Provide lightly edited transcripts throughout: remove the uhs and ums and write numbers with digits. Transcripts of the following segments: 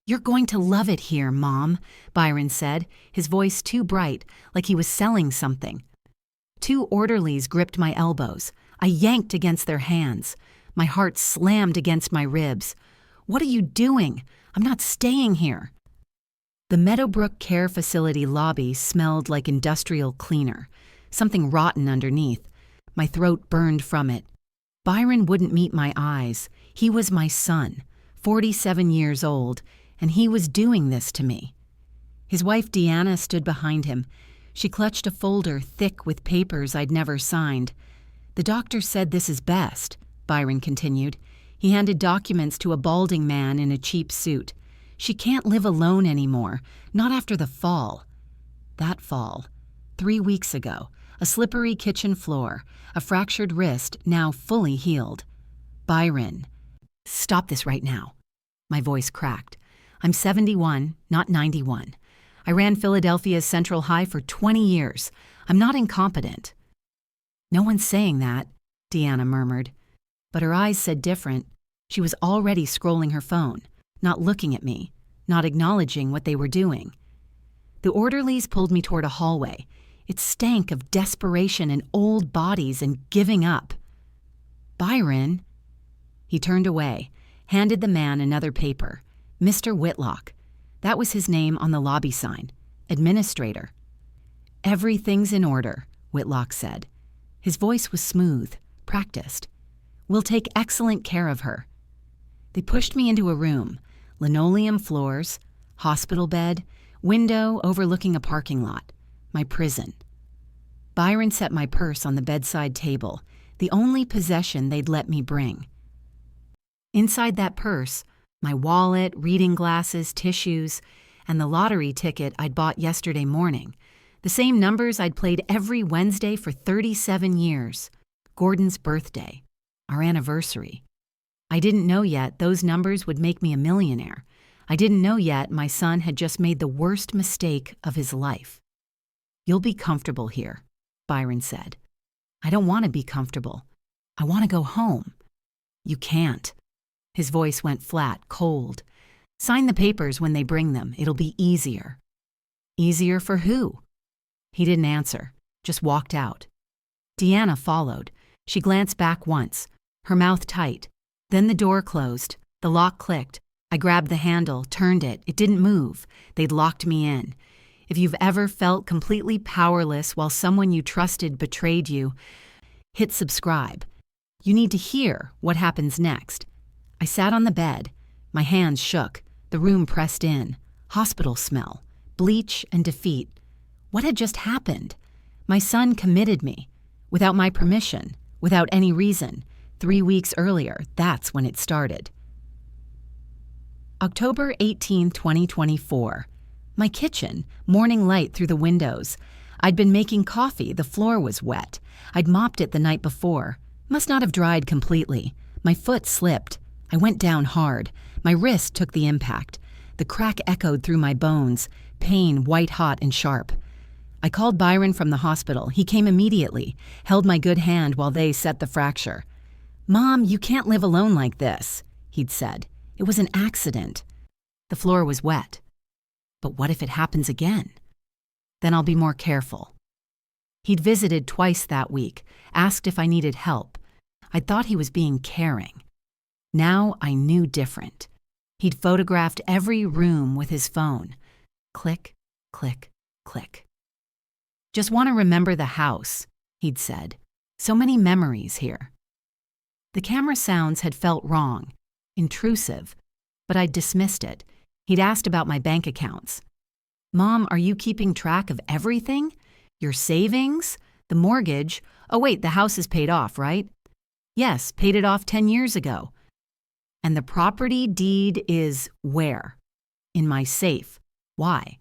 "You're going to love it here, Mom," Byron said, his voice too bright, like he was selling something. Two orderlies gripped my elbows. I yanked against their hands. My heart slammed against my ribs. "What are you doing? I'm not staying here." The Meadowbrook Care Facility lobby smelled like industrial cleaner, something rotten underneath. My throat burned from it. Byron wouldn't meet my eyes. He was my son, 47 years old, and he was doing this to me. His wife Deanna stood behind him. She clutched a folder thick with papers I'd never signed. "The doctor said this is best," Byron continued. He handed documents to a balding man in a cheap suit. "She can't live alone anymore, not after the fall." That fall, 3 weeks ago, a slippery kitchen floor, a fractured wrist now fully healed. "Byron, stop this right now." My voice cracked. "I'm 71, not 91. I ran Philadelphia's Central High for 20 years. I'm not incompetent." "No one's saying that," Deanna murmured. But her eyes said different. She was already scrolling her phone, not looking at me, not acknowledging what they were doing. The orderlies pulled me toward a hallway. It stank of desperation and old bodies and giving up. "Byron." He turned away, handed the man another paper. Mr. Whitlock. That was his name on the lobby sign. Administrator. "Everything's in order," Whitlock said. His voice was smooth, practiced. "We'll take excellent care of her." They pushed me into a room. Linoleum floors, hospital bed, window overlooking a parking lot. My prison. Byron set my purse on the bedside table, the only possession they'd let me bring. Inside that purse, my wallet, reading glasses, tissues, and the lottery ticket I'd bought yesterday morning. The same numbers I'd played every Wednesday for 37 years. Gordon's birthday. Our anniversary. I didn't know yet those numbers would make me a millionaire. I didn't know yet my son had just made the worst mistake of his life. "You'll be comfortable here," Byron said. "I don't want to be comfortable. I want to go home." "You can't." His voice went flat, cold. "Sign the papers when they bring them. It'll be easier." "Easier for who?" He didn't answer, just walked out. Deanna followed. She glanced back once, her mouth tight. Then the door closed. The lock clicked. I grabbed the handle, turned it. It didn't move. They'd locked me in. If you've ever felt completely powerless while someone you trusted betrayed you, hit subscribe. You need to hear what happens next. I sat on the bed. My hands shook. The room pressed in. Hospital smell. Bleach and defeat. What had just happened? My son committed me. Without my permission. Without any reason. 3 weeks earlier, that's when it started. October 18, 2024. My kitchen, morning light through the windows. I'd been making coffee, the floor was wet. I'd mopped it the night before. Must not have dried completely. My foot slipped. I went down hard. My wrist took the impact. The crack echoed through my bones, pain white hot and sharp. I called Byron from the hospital. He came immediately, held my good hand while they set the fracture. "Mom, you can't live alone like this," he'd said. "It was an accident." The floor was wet. But what if it happens again? Then I'll be more careful. He'd visited twice that week, asked if I needed help. I thought he was being caring. Now I knew different. He'd photographed every room with his phone. Click, click, click. "Just want to remember the house," he'd said. "So many memories here." The camera sounds had felt wrong, intrusive, but I'd dismissed it. He'd asked about my bank accounts. "Mom, are you keeping track of everything? Your savings? The mortgage? Oh wait, the house is paid off, right?" "Yes, paid it off 10 years ago." "And the property deed is where?" "In my safe." "Why?"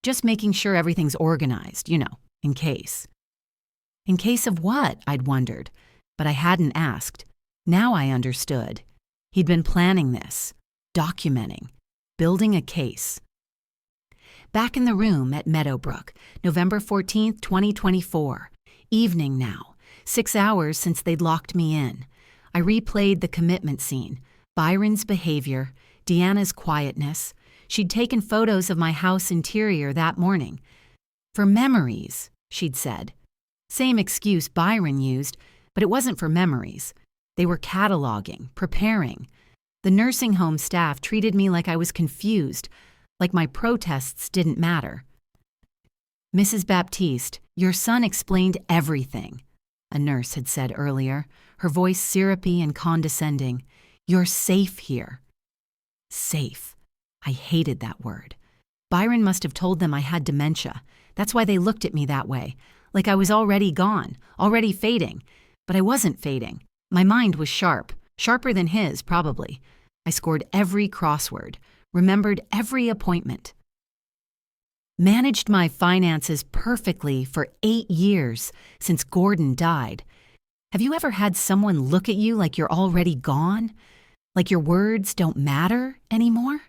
"Just making sure everything's organized, in case." In case of what, I'd wondered, but I hadn't asked. Now I understood. He'd been planning this, documenting, building a case. Back in the room at Meadowbrook, November 14th, 2024. Evening now, 6 hours since they'd locked me in. I replayed the commitment scene, Byron's behavior, Deanna's quietness. She'd taken photos of my house interior that morning. For memories, she'd said. Same excuse Byron used, but it wasn't for memories. They were cataloging, preparing. The nursing home staff treated me like I was confused, like my protests didn't matter. "Mrs. Baptiste, your son explained everything," a nurse had said earlier, her voice syrupy and condescending. "You're safe here." Safe. I hated that word. Byron must have told them I had dementia. That's why they looked at me that way, like I was already gone, already fading. But I wasn't fading. My mind was sharp, sharper than his, probably. I scored every crossword, remembered every appointment. Managed my finances perfectly for 8 years since Gordon died. Have you ever had someone look at you like you're already gone? Like your words don't matter anymore?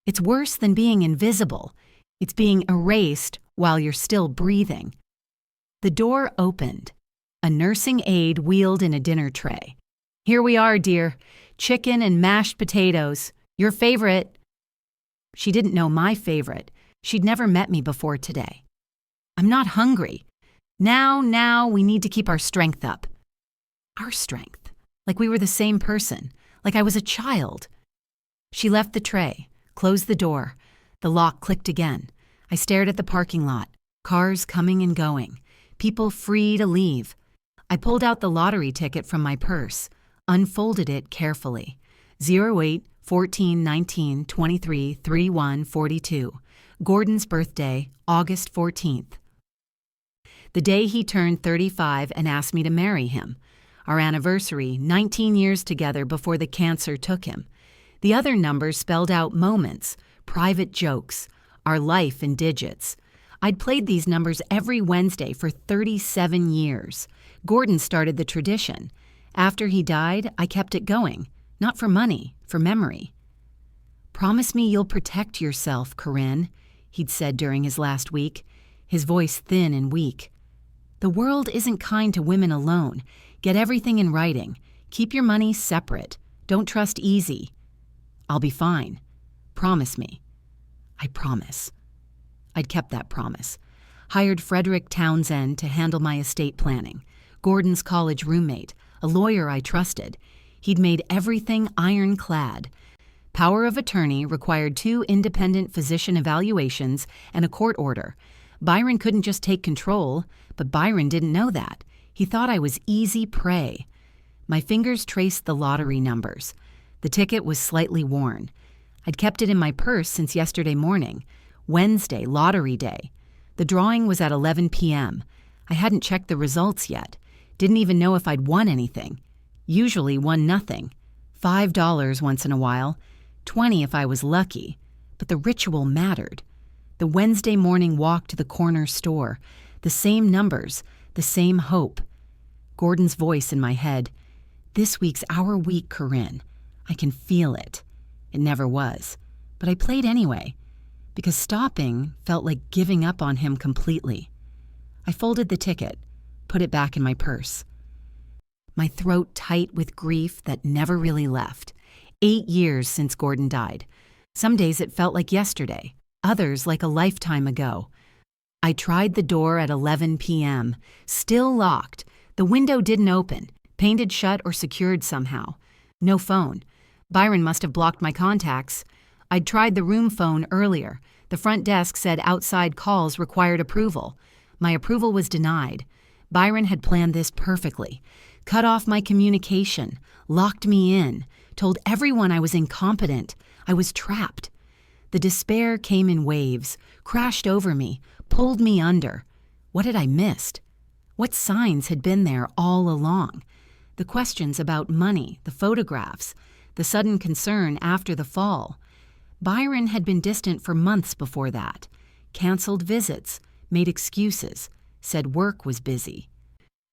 It's worse than being invisible. It's being erased while you're still breathing. The door opened. A nursing aide wheeled in a dinner tray. "Here we are, dear. Chicken and mashed potatoes. Your favorite." She didn't know my favorite. She'd never met me before today. "I'm not hungry. Now, we need to keep our strength up." Our strength. Like we were the same person. Like I was a child. She left the tray, closed the door. The lock clicked again. I stared at the parking lot. Cars coming and going. People free to leave. I pulled out the lottery ticket from my purse, unfolded it carefully. 08 14 19 23 31 42. Gordon's birthday, August 14th. The day he turned 35 and asked me to marry him. Our anniversary, 19 years together before the cancer took him. The other numbers spelled out moments, private jokes, our life in digits. I'd played these numbers every Wednesday for 37 years. Gordon started the tradition. After he died, I kept it going. Not for money, for memory. "Promise me you'll protect yourself, Corinne," he'd said during his last week, his voice thin and weak. "The world isn't kind to women alone. Get everything in writing. Keep your money separate. Don't trust easy." "I'll be fine. Promise me." I promise. I'd kept that promise. Hired Frederick Townsend to handle my estate planning. Gordon's college roommate, a lawyer I trusted. He'd made everything ironclad. Power of attorney required 2 independent physician evaluations and a court order. Byron couldn't just take control, but Byron didn't know that. He thought I was easy prey. My fingers traced the lottery numbers. The ticket was slightly worn. I'd kept it in my purse since yesterday morning. Wednesday, lottery day. The drawing was at 11 p.m. I hadn't checked the results yet. Didn't even know if I'd won anything. Usually won nothing. $5 once in a while. 20 if I was lucky. But the ritual mattered. The Wednesday morning walk to the corner store. The same numbers. The same hope. Gordon's voice in my head. "This week's our week, Corinne. I can feel it." It never was. But I played anyway. Because stopping felt like giving up on him completely. I folded the ticket, put it back in my purse. My throat tight with grief that never really left. 8 years since Gordon died. Some days it felt like yesterday, others like a lifetime ago. I tried the door at 11 p.m., still locked. The window didn't open, painted shut or secured somehow. No phone. Byron must have blocked my contacts. I'd tried the room phone earlier. The front desk said outside calls required approval. My approval was denied. Byron had planned this perfectly. Cut off my communication, locked me in, told everyone I was incompetent. I was trapped. The despair came in waves, crashed over me, pulled me under. What had I missed? What signs had been there all along? The questions about money, the photographs, the sudden concern after the fall. Byron had been distant for months before that. Canceled visits, made excuses, said work was busy.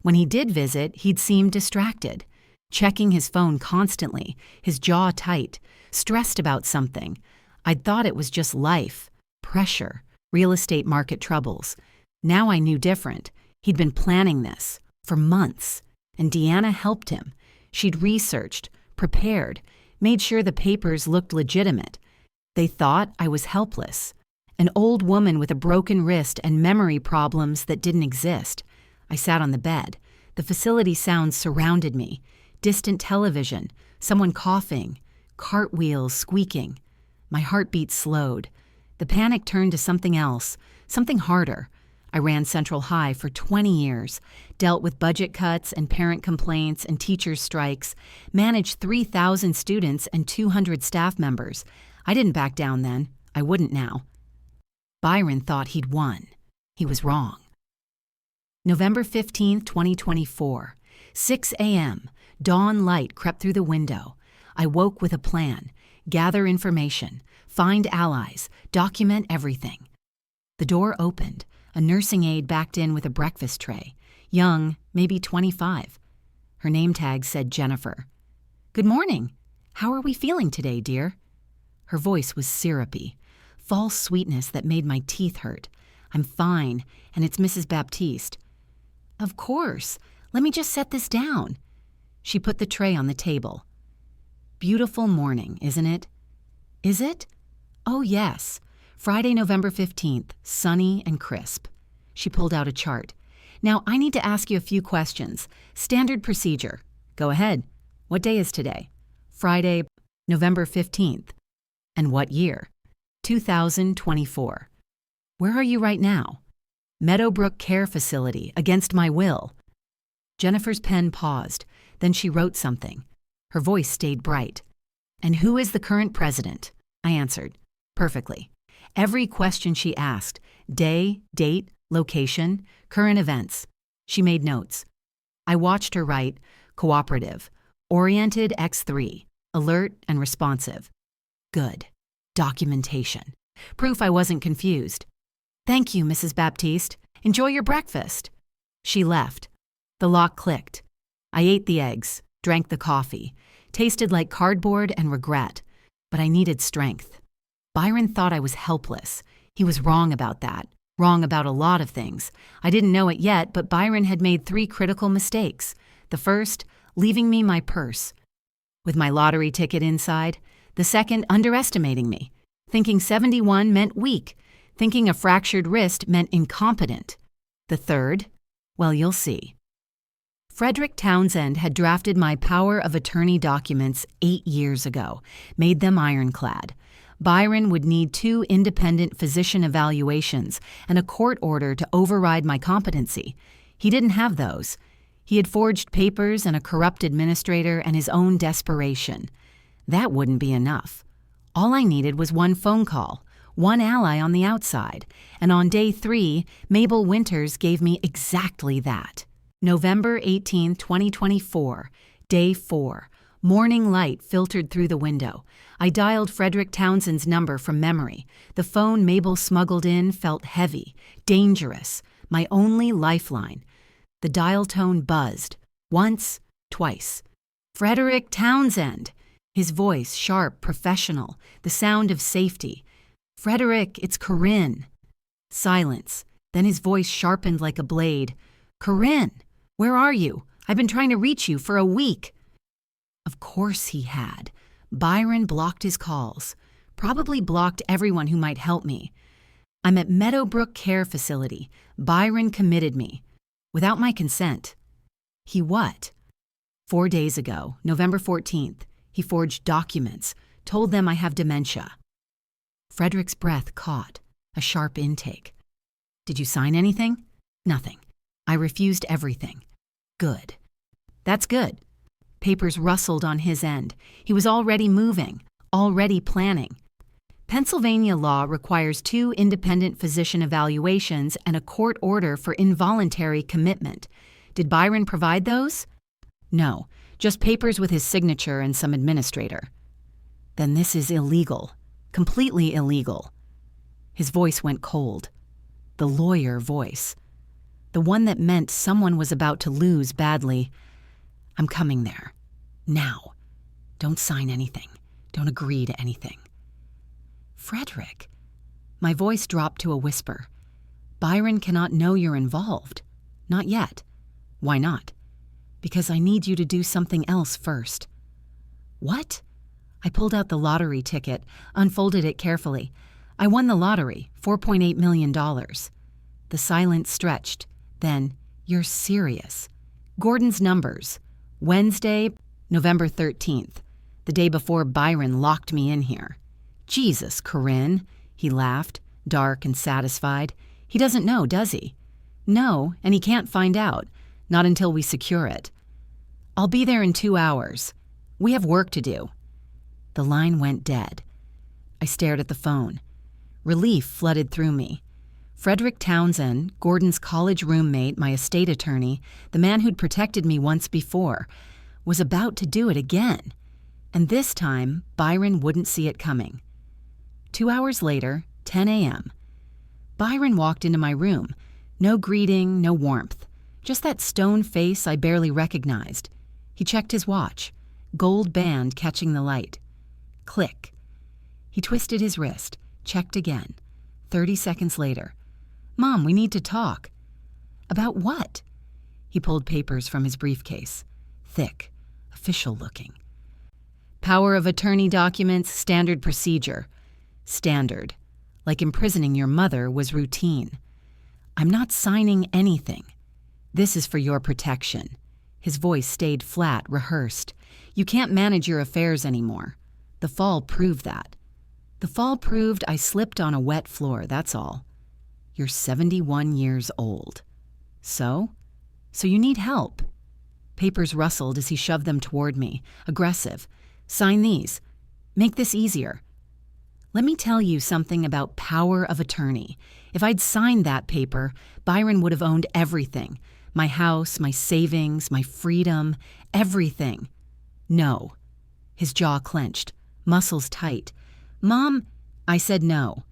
When he did visit, he'd seemed distracted, checking his phone constantly, his jaw tight, stressed about something. I'd thought it was just life, pressure, real estate market troubles. Now I knew different. He'd been planning this for months, and Deanna helped him. She'd researched, prepared, made sure the papers looked legitimate. They thought I was helpless, an old woman with a broken wrist and memory problems that didn't exist. I sat on the bed. The facility sounds surrounded me. Distant television, someone coughing, cartwheels squeaking. My heartbeat slowed. The panic turned to something else, something harder. I ran Central High for 20 years, dealt with budget cuts and parent complaints and teachers' strikes, managed 3,000 students and 200 staff members. I didn't back down then. I wouldn't now. Byron thought he'd won. He was wrong. November 15, 2024, 6 a.m., dawn light crept through the window. I woke with a plan: gather information, find allies, document everything. The door opened. A nursing aide backed in with a breakfast tray. Young, maybe 25. Her name tag said Jennifer. "Good morning. How are we feeling today, dear?" Her voice was syrupy, false sweetness that made my teeth hurt. "I'm fine, and it's Mrs. Baptiste." "Of course. Let me just set this down." She put the tray on the table. "Beautiful morning, isn't it?" "Is it?" "Oh, yes. Friday, November 15th, sunny and crisp." She pulled out a chart. "Now, I need to ask you a few questions. Standard procedure." "Go ahead. What day is today?" "Friday, November 15th. "And what year?" 2024. "Where are you right now?" "Meadowbrook Care Facility, against my will." Jennifer's pen paused. Then she wrote something. Her voice stayed bright. "And who is the current president?" I answered. Perfectly. Every question she asked: day, date, location, current events. She made notes. I watched her write: cooperative, oriented X3, alert and responsive. Good. Documentation. Proof I wasn't confused. "Thank you, Mrs. Baptiste. Enjoy your breakfast." She left. The lock clicked. I ate the eggs, drank the coffee. Tasted like cardboard and regret. But I needed strength. Byron thought I was helpless. He was wrong about that. Wrong about a lot of things. I didn't know it yet, but Byron had made 3 critical mistakes. The first, leaving me my purse, with my lottery ticket inside. The second, underestimating me. Thinking 71 meant weak. Thinking a fractured wrist meant incompetent. The third, well, you'll see. Frederick Townsend had drafted my power of attorney documents 8 years ago, made them ironclad. Byron would need 2 independent physician evaluations and a court order to override my competency. He didn't have those. He had forged papers and a corrupt administrator and his own desperation. That wouldn't be enough. All I needed was 1 phone call, 1 ally on the outside, and on day 3, Mabel Winters gave me exactly that. November 18, 2024, day 4. Morning light filtered through the window. I dialed Frederick Townsend's number from memory. The phone Mabel smuggled in felt heavy, dangerous, my only lifeline. The dial tone buzzed. Once, twice. "Frederick Townsend!" His voice, sharp, professional, the sound of safety. "Frederick, it's Corinne." Silence. Then his voice sharpened like a blade. "Corinne, where are you? I've been trying to reach you for a week." Of course he had. Byron blocked his calls. Probably blocked everyone who might help me. "I'm at Meadowbrook Care Facility. Byron committed me. Without my consent." He what? 4 days ago, November 14th, he forged documents, told them I have dementia. Frederick's breath caught, a sharp intake. "Did you sign anything?" "Nothing. I refused everything." "Good." "That's good." Papers rustled on his end. He was already moving, already planning. Pennsylvania law requires 2 independent physician evaluations and a court order for involuntary commitment. Did Byron provide those? No, just papers with his signature and some administrator. Then this is illegal, completely illegal. His voice went cold. The lawyer voice. The one that meant someone was about to lose badly. "I'm coming there. Now. Don't sign anything. Don't agree to anything." "Frederick." My voice dropped to a whisper. "Byron cannot know you're involved. Not yet." "Why not?" "Because I need you to do something else first." "What?" I pulled out the lottery ticket, unfolded it carefully. I won the lottery, $4.8 million. The silence stretched. Then, "You're serious." Gordon's numbers. Wednesday, November 13th, the day before Byron locked me in here. "Jesus, Corinne," he laughed, dark and satisfied. "He doesn't know, does he?" "No, and he can't find out. Not until we secure it." "I'll be there in 2 hours. We have work to do." The line went dead. I stared at the phone. Relief flooded through me. Frederick Townsend, Gordon's college roommate, my estate attorney, the man who'd protected me once before, was about to do it again. And this time, Byron wouldn't see it coming. 2 hours later, 10 a.m. Byron walked into my room. No greeting, no warmth. Just that stone face I barely recognized. He checked his watch. Gold band catching the light. Click. He twisted his wrist, checked again. 30 seconds later. "Mom, we need to talk." "About what?" He pulled papers from his briefcase. Thick, official looking. "Power of attorney documents, standard procedure." Standard. Like imprisoning your mother was routine. "I'm not signing anything. This is for your protection." His voice stayed flat, rehearsed. "You can't manage your affairs anymore. The fall proved that. The fall proved I slipped on a wet floor, that's all. You're 71 years old. So? So you need help." Papers rustled as he shoved them toward me, aggressive. "Sign these. Make this easier." Let me tell you something about power of attorney. If I'd signed that paper, Byron would have owned everything. My house, my savings, my freedom, everything. No. His jaw clenched, muscles tight. "Mom," I said no.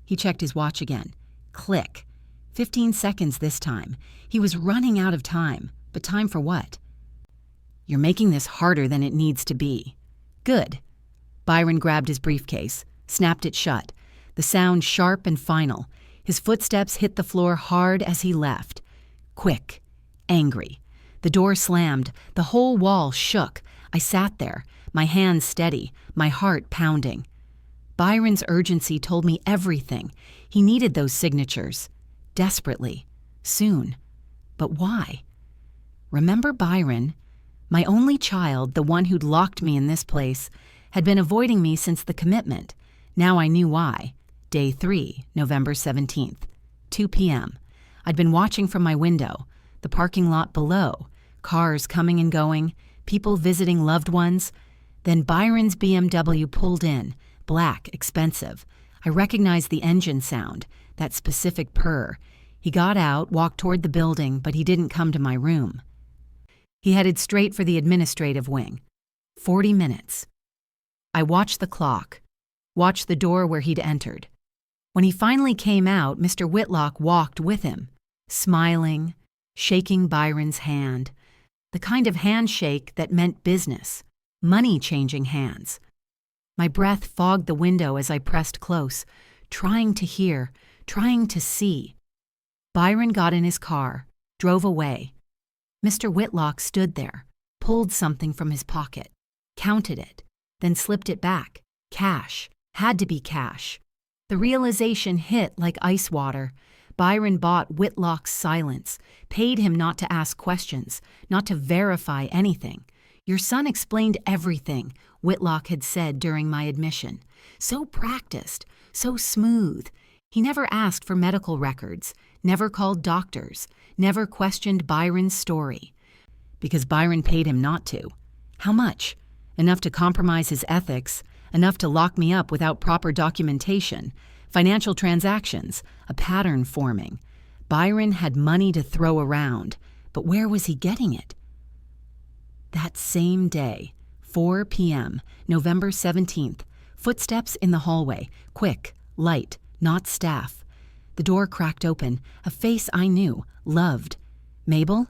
He checked his watch again. Click. 15 seconds this time. He was running out of time. But time for what? "You're making this harder than it needs to be." "Good." Byron grabbed his briefcase, snapped it shut. The sound sharp and final. His footsteps hit the floor hard as he left. Quick. Angry. The door slammed. The whole wall shook. I sat there, my hands steady, my heart pounding. Byron's urgency told me everything. He needed those signatures. Desperately. Soon. But why? Remember Byron? My only child, the one who'd locked me in this place, had been avoiding me since the commitment. Now I knew why. Day 3, November 17th, 2 p.m. I'd been watching from my window, the parking lot below, cars coming and going, people visiting loved ones. Then Byron's BMW pulled in, black, expensive. I recognized the engine sound, that specific purr. He got out, walked toward the building, but he didn't come to my room. He headed straight for the administrative wing. 40 minutes. I watched the clock, watched the door where he'd entered. When he finally came out, Mr. Whitlock walked with him, smiling, shaking Byron's hand, the kind of handshake that meant business, money-changing hands. My breath fogged the window as I pressed close, trying to hear, trying to see. Byron got in his car, drove away. Mr. Whitlock stood there, pulled something from his pocket, counted it, then slipped it back. Cash. Had to be cash. The realization hit like ice water. Byron bought Whitlock's silence, paid him not to ask questions, not to verify anything. "Your son explained everything," Whitlock had said during my admission. So practiced, so smooth. He never asked for medical records, never called doctors, never questioned Byron's story. Because Byron paid him not to. How much? Enough to compromise his ethics, enough to lock me up without proper documentation, financial transactions, a pattern forming. Byron had money to throw around, but where was he getting it? That same day, 4 p.m., November 17th, footsteps in the hallway, quick, light, not staff. The door cracked open, a face I knew, loved. Mabel?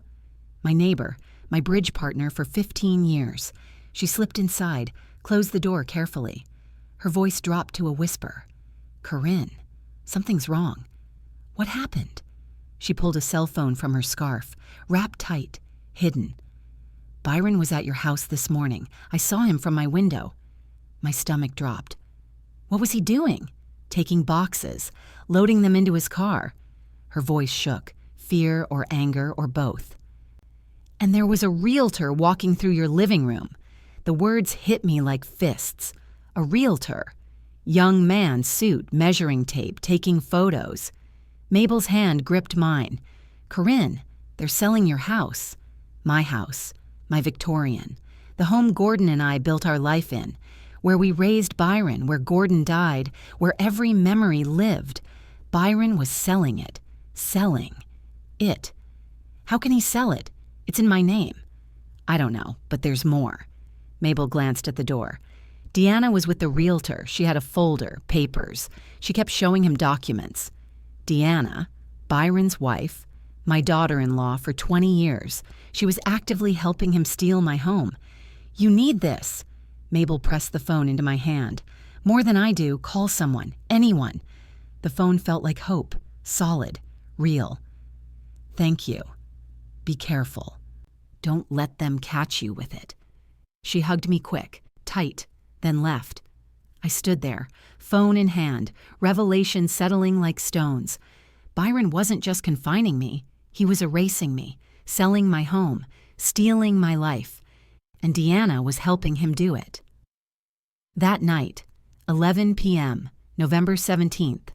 My neighbor, my bridge partner for 15 years. She slipped inside, closed the door carefully. Her voice dropped to a whisper. "Corinne, something's wrong." "What happened?" She pulled a cell phone from her scarf, wrapped tight, hidden. "Byron was at your house this morning. I saw him from my window." My stomach dropped. What was he doing? Taking boxes, loading them into his car. Her voice shook, fear or anger or both. And there was a realtor walking through your living room. The words hit me like fists. A realtor. Young man, suit, measuring tape, taking photos. Mabel's hand gripped mine. Corinne, they're selling your house. My house. My Victorian. The home Gordon and I built our life in. Where we raised Byron, where Gordon died, where every memory lived. Byron was selling it. Selling. It. How can he sell it? It's in my name. I don't know, but there's more. Mabel glanced at the door. Deanna was with the realtor. She had a folder, papers. She kept showing him documents. Deanna, Byron's wife, my daughter-in-law for 20 years. She was actively helping him steal my home. You need this. Mabel pressed the phone into my hand. More than I do, call someone, anyone. The phone felt like hope, solid, real. Thank you. Be careful. Don't let them catch you with it. She hugged me quick, tight, then left. I stood there, phone in hand, revelation settling like stones. Byron wasn't just confining me. He was erasing me, selling my home, stealing my life. And Deanna was helping him do it. That night, 11 p.m., November 17th,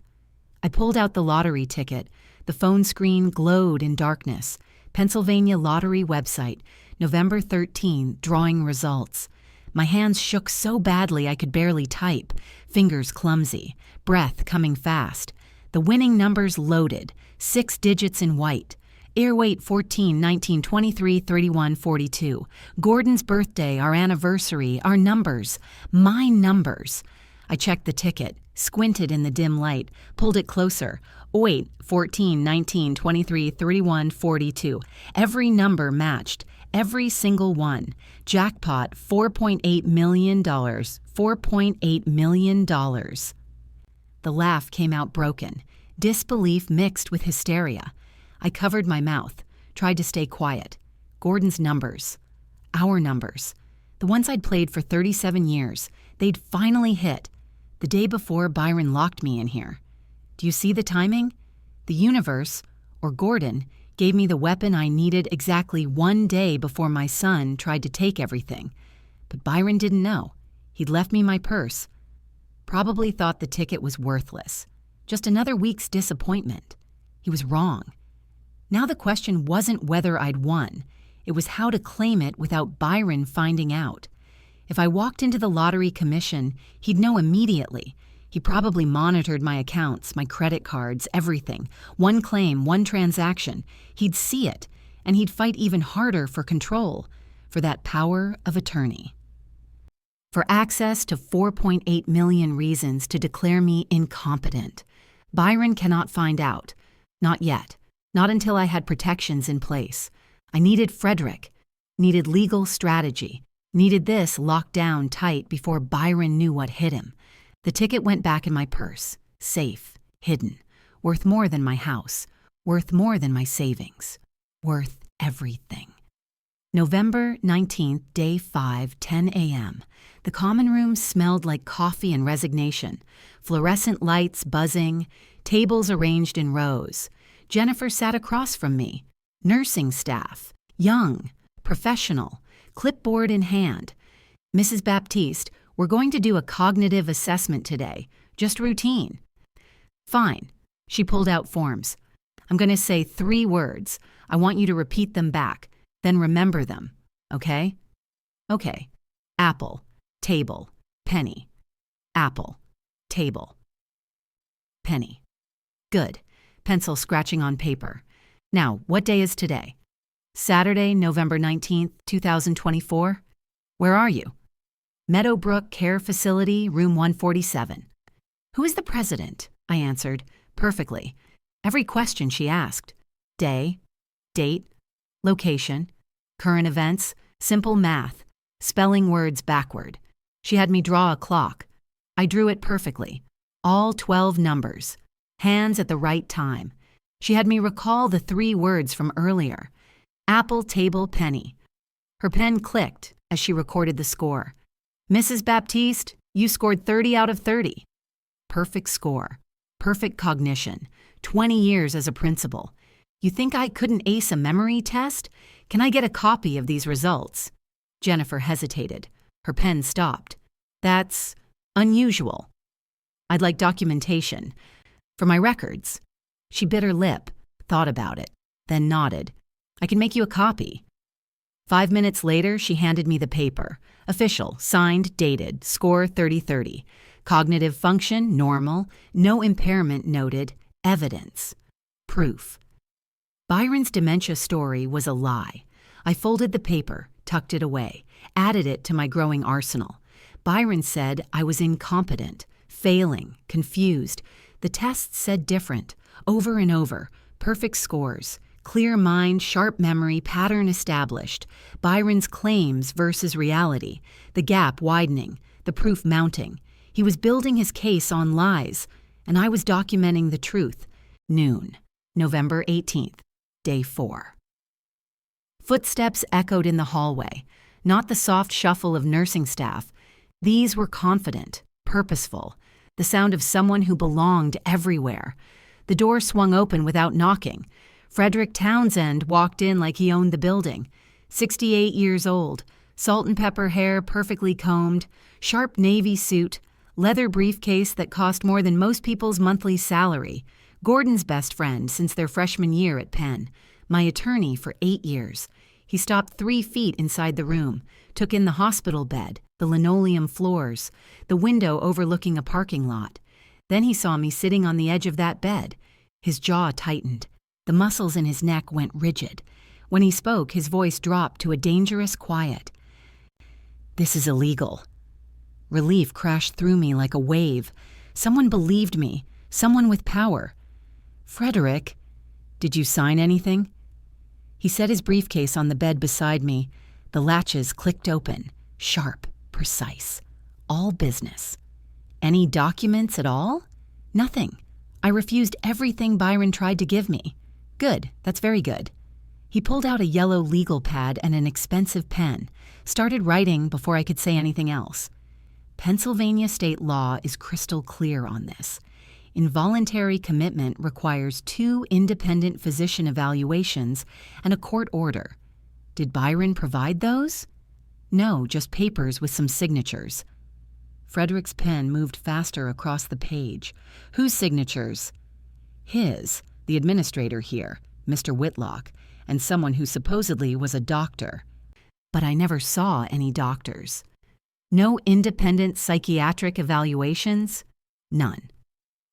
I pulled out the lottery ticket. The phone screen glowed in darkness. Pennsylvania Lottery website, November 13, drawing results. My hands shook so badly I could barely type, fingers clumsy, breath coming fast. The winning numbers loaded, 6 digits in white. Airweight 14, 19, 23, 31, 42. Gordon's birthday, our anniversary, our numbers. My numbers. I checked the ticket, squinted in the dim light, pulled it closer. 08, 14, 19, 23, 31, 42. Every number matched. Every single one. Jackpot, $4.8 million. $4.8 million. The laugh came out broken. Disbelief mixed with hysteria. I covered my mouth, tried to stay quiet. Gordon's numbers. Our numbers. The ones I'd played for 37 years. They'd finally hit. The day before Byron locked me in here. Do you see the timing? The universe, or Gordon, gave me the weapon I needed exactly 1 day before my son tried to take everything. But Byron didn't know. He'd left me my purse. Probably thought the ticket was worthless. Just another week's disappointment. He was wrong. Now the question wasn't whether I'd won. It was how to claim it without Byron finding out. If I walked into the lottery commission, he'd know immediately. He probably monitored my accounts, my credit cards, everything. One claim, one transaction. He'd see it, and he'd fight even harder for control, for that power of attorney. For access to 4.8 million reasons to declare me incompetent. Byron cannot find out. Not yet. Not until I had protections in place. I needed Frederick. Needed legal strategy. Needed this locked down tight before Byron knew what hit him. The ticket went back in my purse. Safe. Hidden. Worth more than my house. Worth more than my savings. Worth everything. November 19th, day 5, 10 a.m. The common room smelled like coffee and resignation. Fluorescent lights buzzing. Tables arranged in rows. Jennifer sat across from me. Nursing staff. Young. Professional. Clipboard in hand. Mrs. Baptiste, we're going to do a cognitive assessment today. Just routine. Fine. She pulled out forms. I'm going to say 3 words. I want you to repeat them back. Then remember them. Okay? Okay. Apple. Table. Penny. Apple. Table. Penny. Good. Pencil scratching on paper. Now, what day is today? Saturday, November 19th, 2024. Where are you? Meadowbrook Care Facility, room 147. Who is the president? I answered, perfectly. Every question she asked. Day, date, location, current events, simple math, spelling words backward. She had me draw a clock. I drew it perfectly. All 12 numbers. Hands at the right time. She had me recall the 3 words from earlier. Apple, table, penny. Her pen clicked as she recorded the score. Mrs. Baptiste, You scored 30 out of 30. Perfect score. Perfect cognition. 20 years as a principal. You think I couldn't ace a memory test? Can I get a copy of these results? Jennifer hesitated. Her pen stopped. That's unusual. I'd like documentation. For my records. She bit her lip, thought about it, then nodded. I can make you a copy. 5 minutes later, she handed me the paper. Official, signed, dated, score 30/30. Cognitive function, normal, no impairment noted, evidence. Proof. Byron's dementia story was a lie. I folded the paper, tucked it away, added it to my growing arsenal. Byron said I was incompetent, failing, confused. The tests said different, over and over, perfect scores. Clear mind, sharp memory, pattern established. Byron's claims versus reality. The gap widening, the proof mounting. He was building his case on lies, and I was documenting the truth. Noon, November 18th, day 4. Footsteps echoed in the hallway, not the soft shuffle of nursing staff. These were confident, purposeful, the sound of someone who belonged everywhere. The door swung open without knocking. Frederick Townsend walked in like he owned the building. 68 years old, salt and pepper hair perfectly combed, sharp navy suit, leather briefcase that cost more than most people's monthly salary. Gordon's best friend since their freshman year at Penn. My attorney for 8 years. He stopped 3 feet inside the room, took in the hospital bed, the linoleum floors, the window overlooking a parking lot. Then he saw me sitting on the edge of that bed. His jaw tightened. The muscles in his neck went rigid. When he spoke, his voice dropped to a dangerous quiet. This is illegal. Relief crashed through me like a wave. Someone believed me. Someone with power. Frederick, did you sign anything? He set his briefcase on the bed beside me. The latches clicked open. Sharp, precise. All business. Any documents at all? Nothing. I refused everything Byron tried to give me. Good, that's very good. He pulled out a yellow legal pad and an expensive pen, started writing before I could say anything else. Pennsylvania state law is crystal clear on this. Involuntary commitment requires 2 independent physician evaluations and a court order. Did Byron provide those? No, just papers with some signatures. Frederick's pen moved faster across the page. Whose signatures? His, the administrator here, Mr. Whitlock, and someone who supposedly was a doctor. But I never saw any doctors. No independent psychiatric evaluations? None.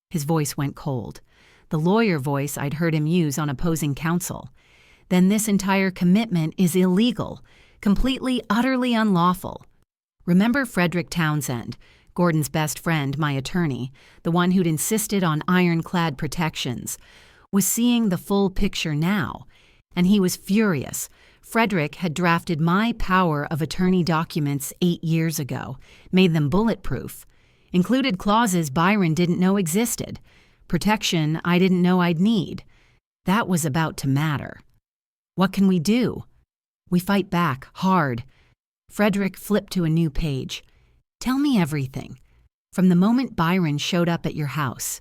His voice went cold. The lawyer voice I'd heard him use on opposing counsel. Then this entire commitment is illegal, completely, utterly unlawful. Remember Frederick Townsend, Gordon's best friend, my attorney, the one who'd insisted on ironclad protections, was seeing the full picture now, and he was furious. Frederick had drafted my power of attorney documents 8 years ago, made them bulletproof, included clauses Byron didn't know existed, protection I didn't know I'd need. That was about to matter. What can we do? We fight back, hard. Frederick flipped to a new page. Tell me everything. From the moment Byron showed up at your house.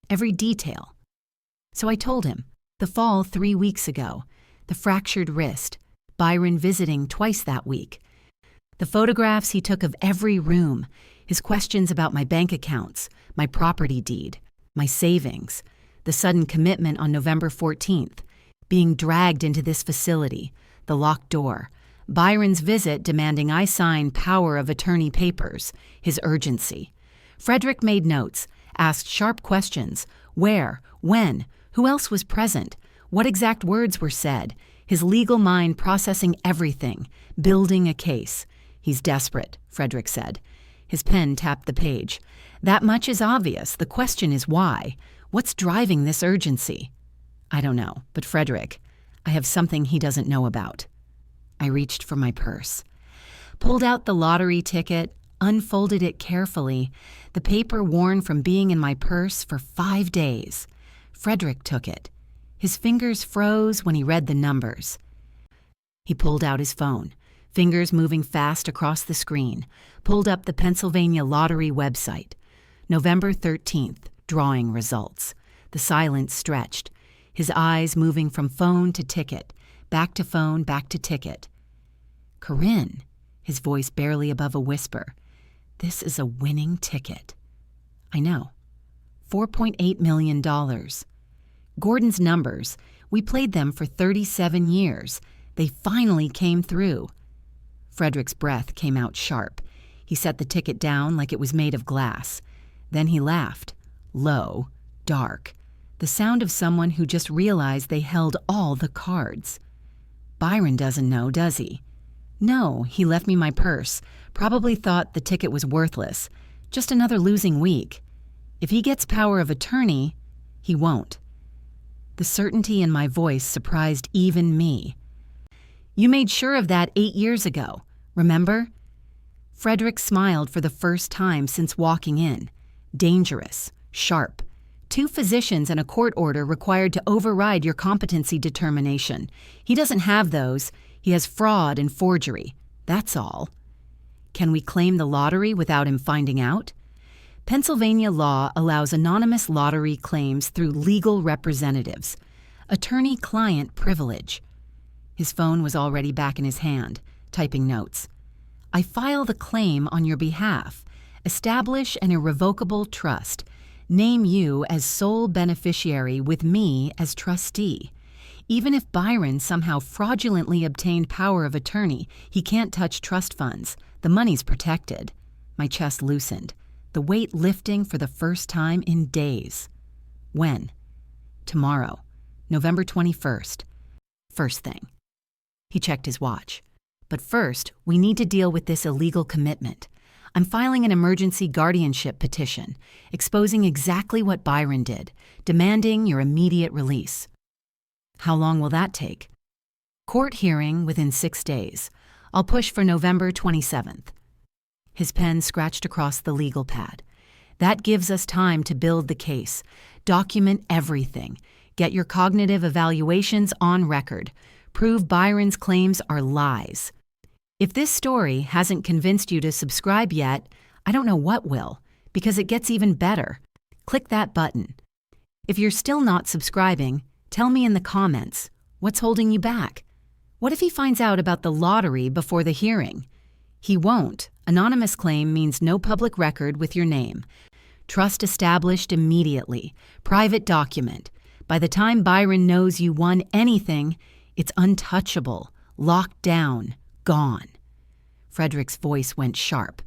Every detail. So I told him. The fall 3 weeks ago. The fractured wrist. Byron visiting twice that week. The photographs he took of every room. His questions about my bank accounts, my property deed, my savings. The sudden commitment on November 14th. Being dragged into this facility. The locked door. Byron's visit demanding I sign power of attorney papers, his urgency. Frederick made notes, asked sharp questions. Where? When? Who else was present? What exact words were said? His legal mind processing everything, building a case. He's desperate, Frederick said. His pen tapped the page. That much is obvious. The question is why? What's driving this urgency? I don't know, but Frederick, I have something he doesn't know about. I reached for my purse, pulled out the lottery ticket, unfolded it carefully, the paper worn from being in my purse for 5 days. Frederick took it. His fingers froze when he read the numbers. He pulled out his phone, fingers moving fast across the screen, pulled up the Pennsylvania Lottery website. November 13th, drawing results. The silence stretched, his eyes moving from phone to ticket, back to phone, back to ticket. Corinne, his voice barely above a whisper. This is a winning ticket. I know. $4.8 million. Gordon's numbers, we played them for 37 years. They finally came through. Frederick's breath came out sharp. He set the ticket down like it was made of glass. Then he laughed, low, dark, the sound of someone who just realized they held all the cards. Byron doesn't know, does he? No, he left me my purse, probably thought the ticket was worthless. Just another losing week. If he gets power of attorney, he won't. The certainty in my voice surprised even me. You made sure of that 8 years ago, remember? Frederick smiled for the first time since walking in. Dangerous, sharp. 2 physicians and a court order required to override your competency determination. He doesn't have those. He has fraud and forgery. That's all. Can we claim the lottery without him finding out? Pennsylvania law allows anonymous lottery claims through legal representatives. Attorney-client privilege. His phone was already back in his hand, typing notes. I file the claim on your behalf. Establish an irrevocable trust. Name you as sole beneficiary with me as trustee. Even if Byron somehow fraudulently obtained power of attorney, he can't touch trust funds. The money's protected. My chest loosened, the weight lifting for the first time in days. When? Tomorrow, November 21st. First thing. He checked his watch. But first, we need to deal with this illegal commitment. I'm filing an emergency guardianship petition, exposing exactly what Byron did, demanding your immediate release. How long will that take? Court hearing within 6 days. I'll push for November 27th. His pen scratched across the legal pad. That gives us time to build the case, document everything, get your cognitive evaluations on record, prove Byron's claims are lies. If this story hasn't convinced you to subscribe yet, I don't know what will, because it gets even better. Click that button. If you're still not subscribing, tell me in the comments, what's holding you back? What if he finds out about the lottery before the hearing? He won't. Anonymous claim means no public record with your name. Trust established immediately. Private document. By the time Byron knows you won anything, it's untouchable, locked down, gone. Frederick's voice went sharp,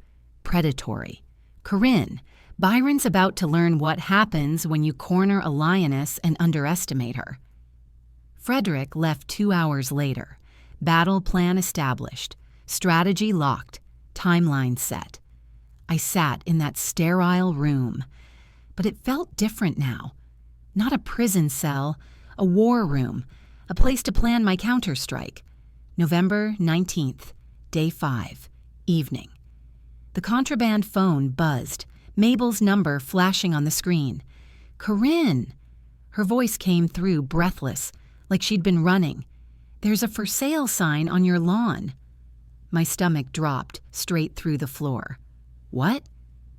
predatory. Corinne, Byron's about to learn what happens when you corner a lioness and underestimate her. Frederick left 2 hours later. Battle plan established. Strategy locked. Timeline set. I sat in that sterile room. But it felt different now. Not a prison cell, a war room, a place to plan my counterstrike. November 19th, day 5, evening. The contraband phone buzzed, Mabel's number flashing on the screen. Corinne! Her voice came through breathless, like she'd been running. There's a for sale sign on your lawn. My stomach dropped straight through the floor. What?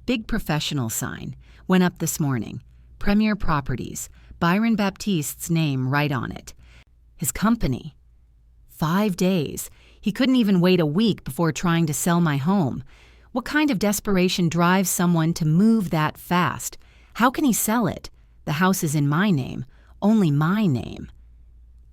Big professional sign. Went up this morning. Premier Properties. Byron Baptiste's name right on it. His company. 5 days. He couldn't even wait a week before trying to sell my home. What kind of desperation drives someone to move that fast? How can he sell it? The house is in my name. Only my name.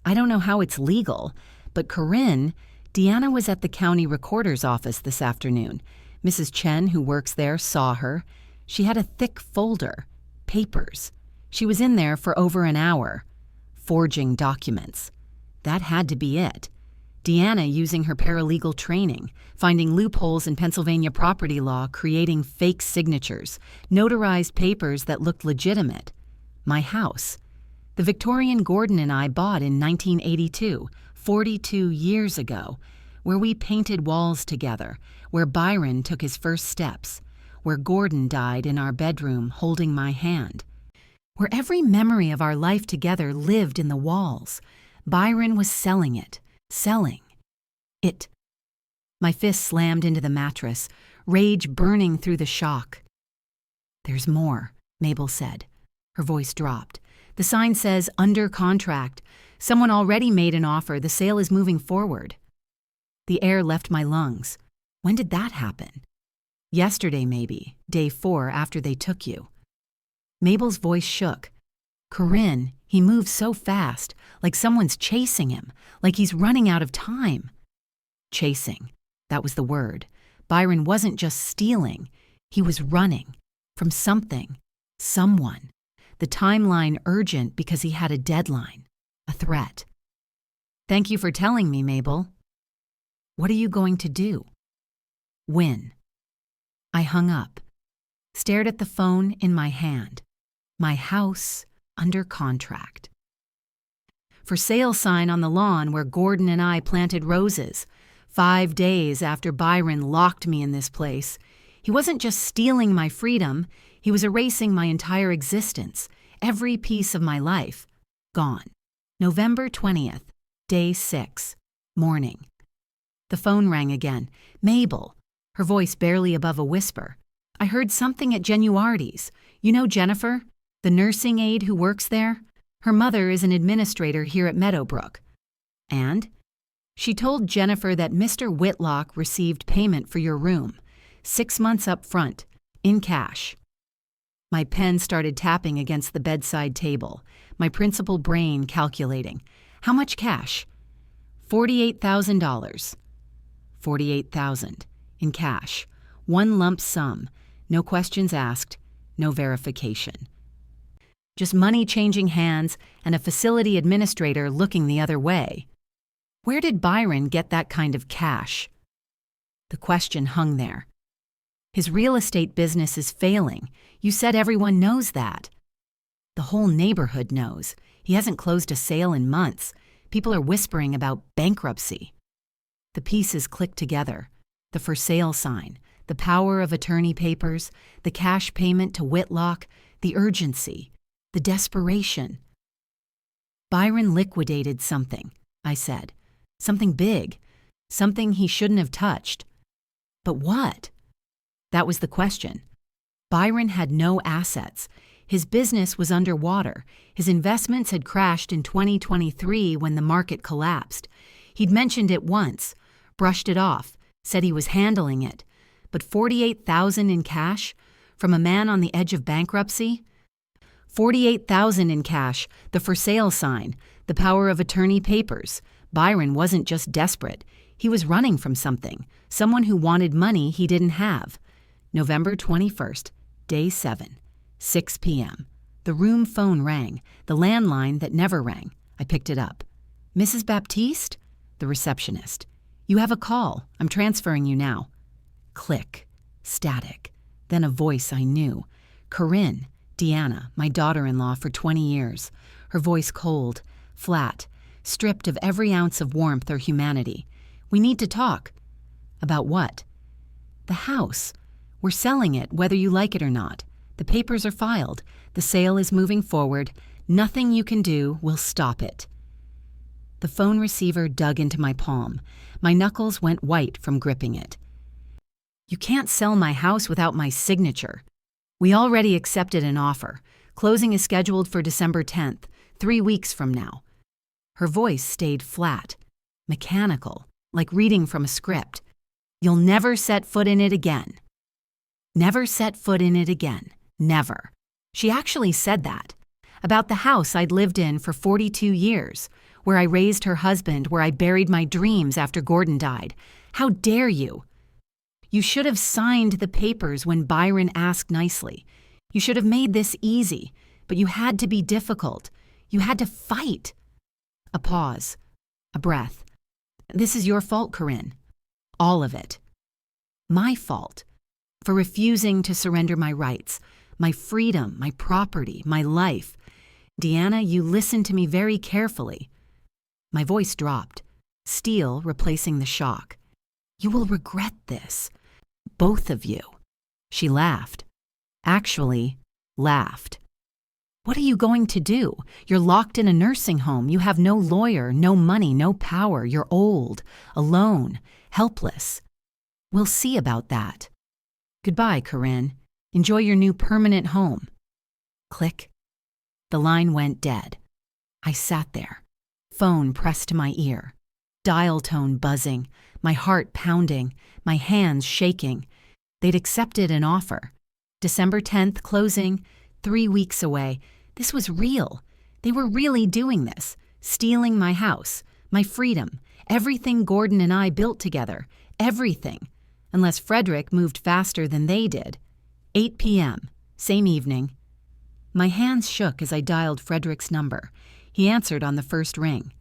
I don't know how it's legal, but Corinne, Deanna was at the county recorder's office this afternoon. Mrs. Chen, who works there, saw her. She had a thick folder. Papers. She was in there for over an hour. Forging documents. That had to be it. Deanna using her paralegal training, finding loopholes in Pennsylvania property law, creating fake signatures, notarized papers that looked legitimate. My house. The Victorian Gordon and I bought in 1982, 42 years ago, where we painted walls together, where Byron took his first steps, where Gordon died in our bedroom holding my hand, where every memory of our life together lived in the walls. Byron was selling it. Selling it. My fist slammed into the mattress, rage burning through the shock. "There's more," Mabel said. Her voice dropped. "The sign says, 'Under contract.' Someone already made an offer. The sale is moving forward." The air left my lungs. When did that happen? Yesterday, maybe. Day 4 after they took you. Mabel's voice shook. "Corinne, he moves so fast, like someone's chasing him, like he's running out of time." Chasing. That was the word. Byron wasn't just stealing. He was running. From something. Someone. The timeline urgent because he had a deadline. A threat. "Thank you for telling me, Mabel." "What are you going to do?" "Win." I hung up. Stared at the phone in my hand. My house under contract. For sale sign on the lawn where Gordon and I planted roses. 5 days after Byron locked me in this place. He wasn't just stealing my freedom, he was erasing my entire existence, every piece of my life. Gone. November 20th, day 6, morning. The phone rang again. Mabel, her voice barely above a whisper. "I heard something at Genuardi's. You know Jennifer, the nursing aide who works there? Her mother is an administrator here at Meadowbrook." "And?" "She told Jennifer that Mr. Whitlock received payment for your room, 6 months up front, in cash." My pen started tapping against the bedside table, my principal brain calculating. How much cash? $48,000. 48,000 in cash. One lump sum. No questions asked, no verification. Just money changing hands and a facility administrator looking the other way. Where did Byron get that kind of cash? The question hung there. His real estate business is failing. You said everyone knows that. The whole neighborhood knows. He hasn't closed a sale in months. People are whispering about bankruptcy. The pieces clicked together. The for sale sign, the power of attorney papers, the cash payment to Whitlock, the urgency, the desperation. Byron liquidated something, I said. Something big. Something he shouldn't have touched. But what? That was the question. Byron had no assets. His business was underwater. His investments had crashed in 2023 when the market collapsed. He'd mentioned it once, brushed it off, said he was handling it. But $48,000 in cash? From a man on the edge of bankruptcy? $48,000 in cash, the for sale sign, the power of attorney papers. Byron wasn't just desperate. He was running from something, someone who wanted money he didn't have. November 21st, day 7, 6 p.m. The room phone rang, the landline that never rang. I picked it up. "Mrs. Baptiste?" The receptionist. "You have a call. I'm transferring you now." Click. Static. Then a voice I knew. Corinne, Deanna, my daughter-in-law for 20 years. Her voice cold, flat, stripped of every ounce of warmth or humanity. "We need to talk." "About what?" "The house. We're selling it, whether you like it or not. The papers are filed. The sale is moving forward. Nothing you can do will stop it." The phone receiver dug into my palm. My knuckles went white from gripping it. "You can't sell my house without my signature. We already accepted an offer. Closing is scheduled for December 10th, 3 weeks from now." Her voice stayed flat, mechanical, like reading from a script. "You'll never set foot in it again." Never set foot in it again. Never. She actually said that. About the house I'd lived in for 42 years, where I raised her husband, where I buried my dreams after Gordon died. How dare you? "You should have signed the papers when Byron asked nicely. You should have made this easy, but you had to be difficult. You had to fight." A pause. A breath. "This is your fault, Corinne. All of it. My fault. For refusing to surrender my rights, my freedom, my property, my life. Deanna, you listened to me very carefully." My voice dropped, steel replacing the shock. "You will regret this. Both of you." She laughed. Actually, laughed. "What are you going to do? You're locked in a nursing home. You have no lawyer, no money, no power. You're old, alone, helpless. We'll see about that. Goodbye, Corinne. Enjoy your new permanent home. Click. The line went dead. I sat there, phone pressed to my ear, dial tone buzzing, my heart pounding, my hands shaking. They'd accepted an offer. December 10th closing, 3 weeks away. This was real. They were really doing this, stealing my house, my freedom, everything Gordon and I built together, everything. Unless Frederick moved faster than they did. 8 p.m., same evening. My hands shook as I dialed Frederick's number. He answered on the first ring.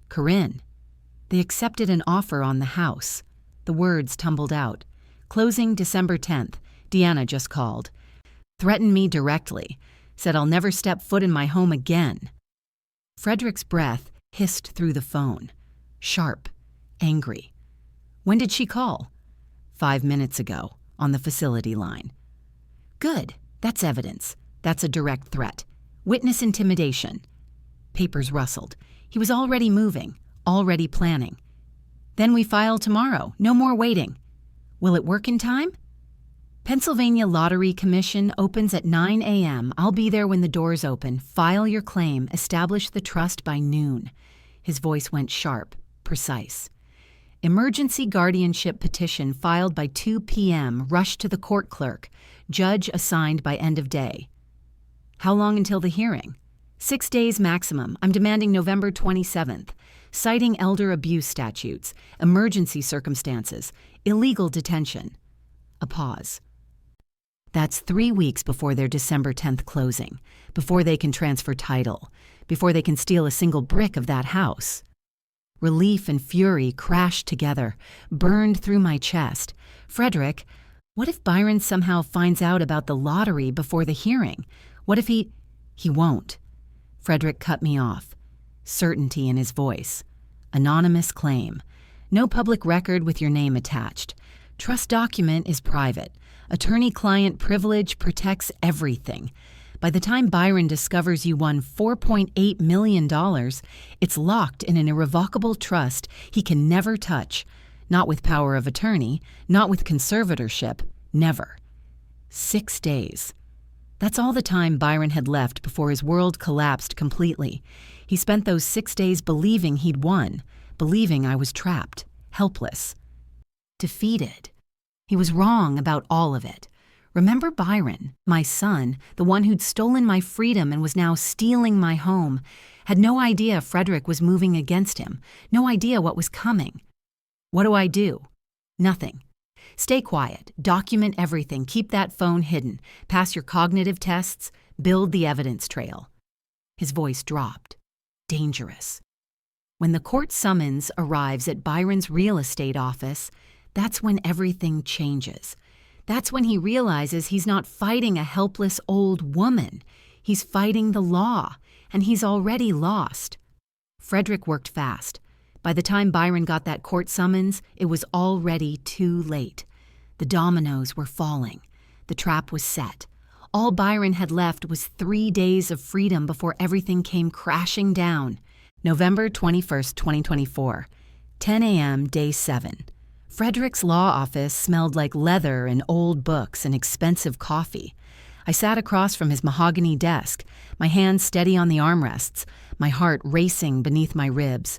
Corinne. They accepted an offer on the house. The words tumbled out. Closing December 10th. Deanna just called. Threatened me directly. Said I'll never step foot in my home again. Frederick's breath hissed through the phone. Sharp. Angry. When did she call? 5 minutes ago, on the facility line. Good. That's evidence. That's a direct threat. Witness intimidation. Papers rustled. He was already moving, already planning. Then we file tomorrow. No more waiting. Will it work in time? Pennsylvania Lottery Commission opens at 9 a.m. I'll be there when the doors open. File your claim. Establish the trust by noon. His voice went sharp, precise. Emergency guardianship petition filed by 2 p.m. Rush to the court clerk. Judge assigned by end of day. How long until the hearing? 6 days maximum. I'm demanding November 27th. Citing elder abuse statutes, emergency circumstances, illegal detention. A pause. That's 3 weeks before their December 10th closing, before they can transfer title, before they can steal a single brick of that house. Relief and fury crashed together, burned through my chest. Frederick, what if Byron somehow finds out about the lottery before the hearing? What if he won't. Frederick cut me off. Certainty in his voice. Anonymous claim. No public record with your name attached. Trust document is private. Attorney-client privilege protects everything. By the time Byron discovers you won $4.8 million, it's locked in an irrevocable trust he can never touch. Not with power of attorney, not with conservatorship, never. 6 days. That's all the time Byron had left before his world collapsed completely. He spent those 6 days believing he'd won, believing I was trapped, helpless, defeated. He was wrong about all of it. Remember Byron, my son, the one who'd stolen my freedom and was now stealing my home, had no idea Frederick was moving against him, no idea what was coming. What do I do? Nothing. Stay quiet, document everything, keep that phone hidden, pass your cognitive tests, build the evidence trail. His voice dropped. Dangerous. When the court summons arrives at Byron's real estate office, that's when everything changes. That's when he realizes he's not fighting a helpless old woman. He's fighting the law, and he's already lost. Frederick worked fast. By the time Byron got that court summons, it was already too late. The dominoes were falling. The trap was set. All Byron had left was 3 days of freedom before everything came crashing down. November 21st, 2024, 10 a.m., day 7. Frederick's law office smelled like leather and old books and expensive coffee. I sat across from his mahogany desk, my hands steady on the armrests, my heart racing beneath my ribs.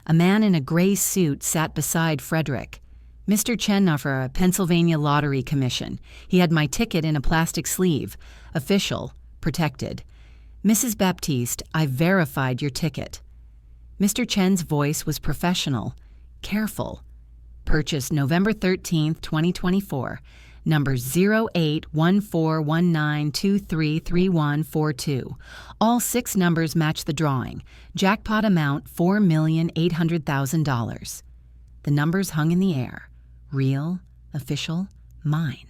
A man in a gray suit sat beside Frederick. Mr. Chenuffer, Pennsylvania Lottery Commission. He had my ticket in a plastic sleeve. Official, protected. Mrs. Baptiste, I verified your ticket. Mr. Chen's voice was professional, careful. Purchased November 13th, 2024, number 081419233142. All 6 numbers match the drawing. Jackpot amount $4,800,000. The numbers hung in the air. Real, official, mine.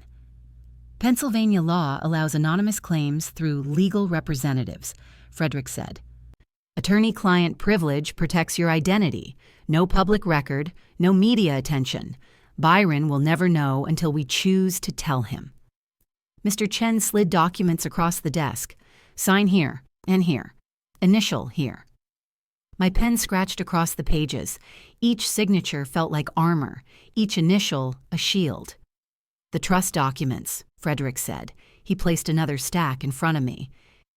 Pennsylvania law allows anonymous claims through legal representatives, Frederick said. Attorney-client privilege protects your identity. No public record, no media attention. Byron will never know until we choose to tell him. Mr. Chen slid documents across the desk. Sign here and here. Initial here. My pen scratched across the pages. Each signature felt like armor, each initial a shield. "The trust documents," Frederick said. He placed another stack in front of me.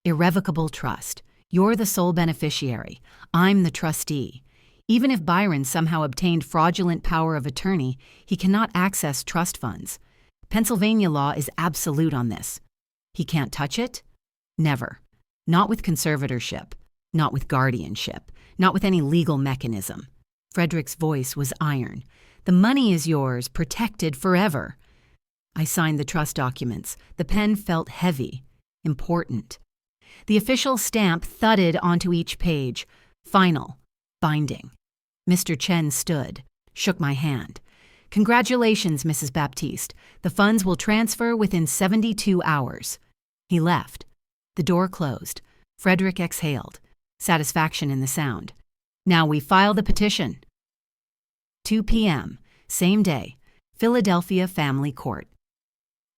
"Irrevocable trust. You're the sole beneficiary. I'm the trustee. Even if Byron somehow obtained fraudulent power of attorney, he cannot access trust funds. Pennsylvania law is absolute on this. He can't touch it? Never. Not with conservatorship. Not with guardianship. Not with any legal mechanism." Frederick's voice was iron. "The money is yours, protected forever." I signed the trust documents. The pen felt heavy, important. The official stamp thudded onto each page. Final. Binding. Mr. Chen stood, shook my hand. "Congratulations, Mrs. Baptiste. The funds will transfer within 72 hours. He left. The door closed. Frederick exhaled. Satisfaction in the sound. "Now we file the petition." 2 p.m., same day, Philadelphia Family Court.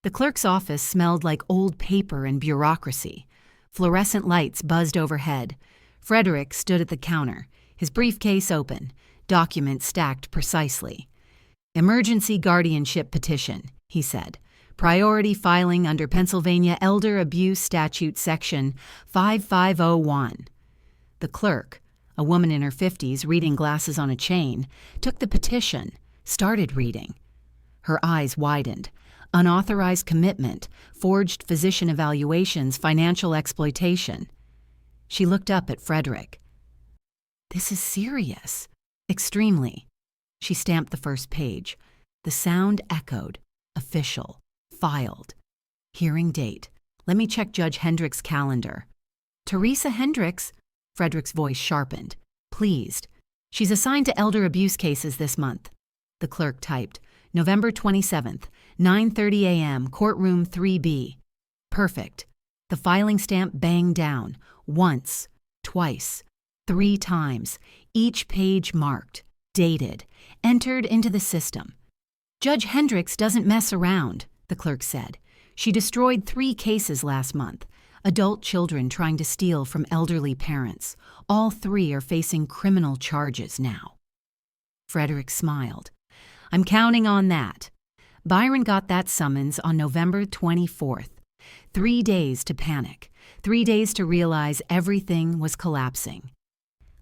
The clerk's office smelled like old paper and bureaucracy. Fluorescent lights buzzed overhead. Frederick stood at the counter, his briefcase open, documents stacked precisely. "Emergency guardianship petition," he said. "Priority filing under Pennsylvania Elder Abuse Statute Section 5501. The clerk, a woman in her 50s reading glasses on a chain, took the petition, started reading. Her eyes widened. Unauthorized commitment, forged physician evaluations, financial exploitation. She looked up at Frederick. "This is serious." "Extremely." She stamped the first page. The sound echoed. Official. Filed. Hearing date. Let me check Judge Hendrick's calendar. "Teresa Hendricks?" Frederick's voice sharpened. Pleased. "She's assigned to elder abuse cases this month." The clerk typed. "November 27th, 9:30 a.m., courtroom 3B. Perfect. The filing stamp banged down. Once. Twice. 3 times. Each page marked. Dated. Entered into the system. "Judge Hendricks doesn't mess around," the clerk said. "She destroyed 3 cases last month. Adult children trying to steal from elderly parents. All 3 are facing criminal charges now." Frederick smiled. "I'm counting on that." Byron got that summons on November 24th. 3 days to panic. 3 days to realize everything was collapsing.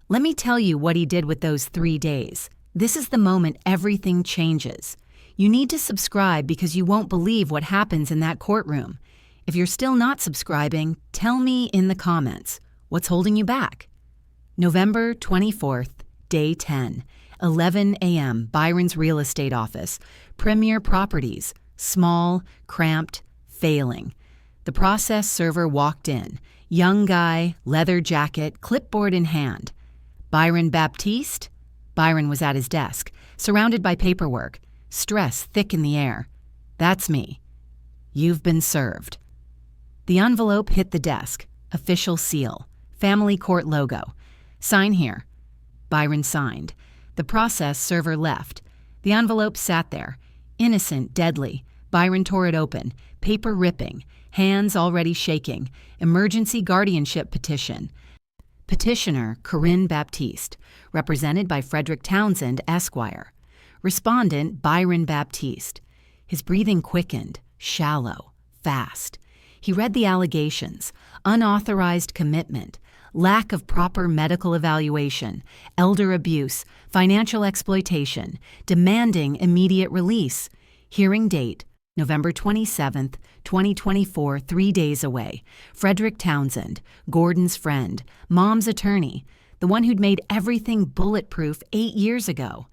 Let me tell you what he did with those 3 days. This is the moment everything changes. You need to subscribe because you won't believe what happens in that courtroom. If you're still not subscribing, tell me in the comments. What's holding you back? November 24th, day 10, 11 a.m., Byron's real estate office. Premier Properties. Small, cramped, failing. The process server walked in. Young guy, leather jacket, clipboard in hand. "Byron Baptiste?" Byron was at his desk, surrounded by paperwork. Stress thick in the air. "That's me." "You've been served." The envelope hit the desk. Official seal. Family court logo. "Sign here." Byron signed. The process server left. The envelope sat there. Innocent, deadly. Byron tore it open. Paper ripping. Hands already shaking. Emergency guardianship petition. Petitioner Corinne Baptiste. Represented by Frederick Townsend, Esquire. Respondent Byron Baptiste. His breathing quickened. Shallow. Fast. He read the allegations. Unauthorized commitment. Lack of proper medical evaluation. Elder abuse. Financial exploitation. Demanding immediate release. Hearing date. November 27th, 2024, 3 days away. Frederick Townsend, Gordon's friend, Mom's attorney, the one who'd made everything bulletproof 8 years ago.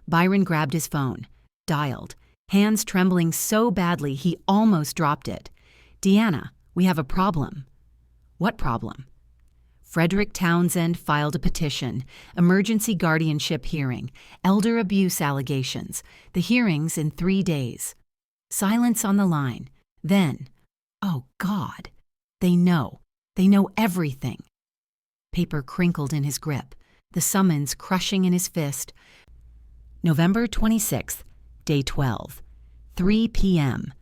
Byron grabbed his phone, dialed, hands trembling so badly he almost dropped it. "Deanna, we have a problem." "What problem?" Frederick Townsend filed a petition, emergency guardianship hearing, elder abuse allegations, the hearings in 3 days. Silence on the line. Then, oh God, they know. They know everything. Paper crinkled in his grip, the summons crushing in his fist. November 26th, day 12, 3 p.m.